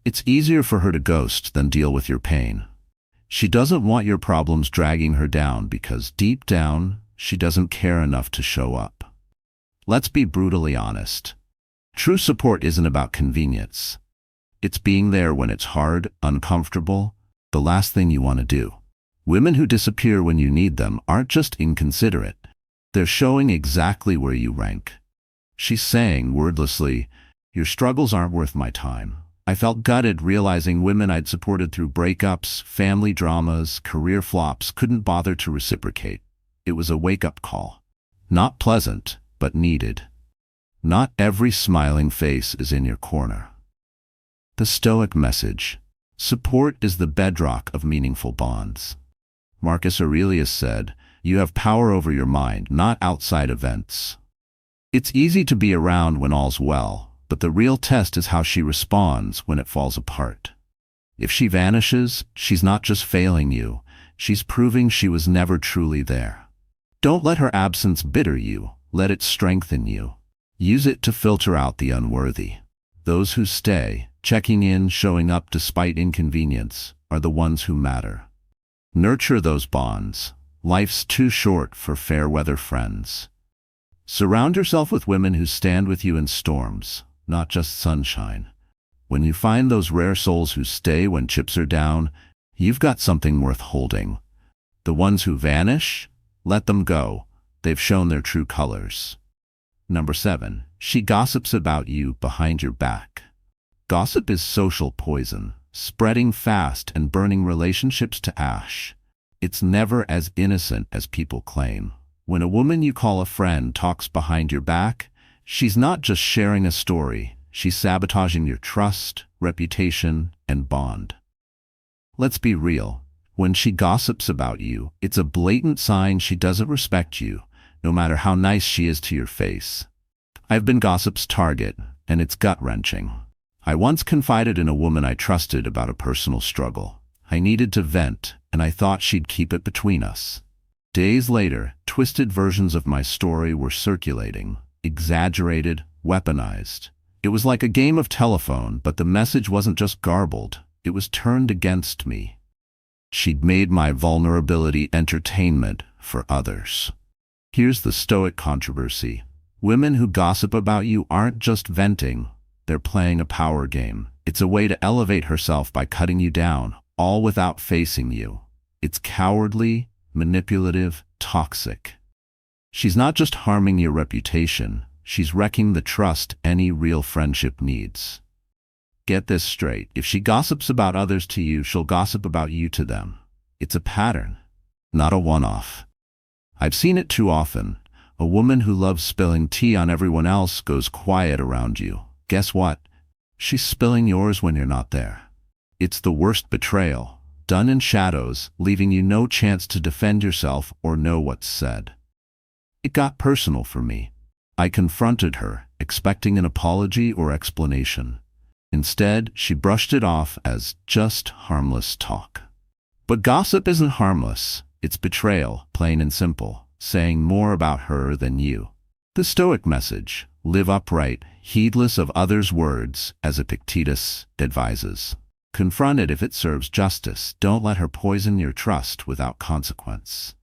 B: It's easier for her to ghost than deal with your pain. She doesn't want your problems dragging her down because deep down, she doesn't care enough to show up. Let's be brutally honest. True support isn't about convenience. It's being there when it's hard, uncomfortable, the last thing you want to do. Women who disappear when you need them aren't just inconsiderate. They're showing exactly where you rank. She's saying, wordlessly, your struggles aren't worth my time. I felt gutted realizing women I'd supported through breakups, family dramas, career flops couldn't bother to reciprocate. It was a wake-up call. Not pleasant, but needed. Not every smiling face is in your corner. The Stoic message: support is the bedrock of meaningful bonds. Marcus Aurelius said, you have power over your mind, not outside events. It's easy to be around when all's well, but the real test is how she responds when it falls apart. If she vanishes, she's not just failing you, she's proving she was never truly there. Don't let her absence bitter you, let it strengthen you. Use it to filter out the unworthy. Those who stay, checking in, showing up despite inconvenience, are the ones who matter. Nurture those bonds. Life's too short for fair-weather friends. Surround yourself with women who stand with you in storms, not just sunshine. When you find those rare souls who stay when chips are down, you've got something worth holding. The ones who vanish, let them go. They've shown their true colors. Number 7. She gossips about you behind your back. Gossip is social poison, spreading fast and burning relationships to ash. It's never as innocent as people claim. When a woman you call a friend talks behind your back, she's not just sharing a story, she's sabotaging your trust, reputation, and bond. Let's be real. When she gossips about you, it's a blatant sign she doesn't respect you, no matter how nice she is to your face. I've been gossip's target, and it's gut-wrenching. I once confided in a woman I trusted about a personal struggle. I needed to vent, and I thought she'd keep it between us. Days later, twisted versions of my story were circulating, exaggerated, weaponized. It was like a game of telephone, but the message wasn't just garbled, it was turned against me. She'd made my vulnerability entertainment for others. Here's the Stoic controversy. Women who gossip about you aren't just venting, they're playing a power game. It's a way to elevate herself by cutting you down, all without facing you. It's cowardly, manipulative, toxic. She's not just harming your reputation, she's wrecking the trust any real friendship needs. Get this straight. If she gossips about others to you, she'll gossip about you to them. It's a pattern, not a one-off. I've seen it too often. A woman who loves spilling tea on everyone else goes quiet around you. Guess what? She's spilling yours when you're not there. It's the worst betrayal, done in shadows, leaving you no chance to defend yourself or know what's said. It got personal for me. I confronted her, expecting an apology or explanation. Instead, she brushed it off as just harmless talk. But gossip isn't harmless. It's betrayal, plain and simple, saying more about her than you. The Stoic message: live upright, heedless of others' words, as Epictetus advises. Confront it if it serves justice. Don't let her poison your trust without consequence.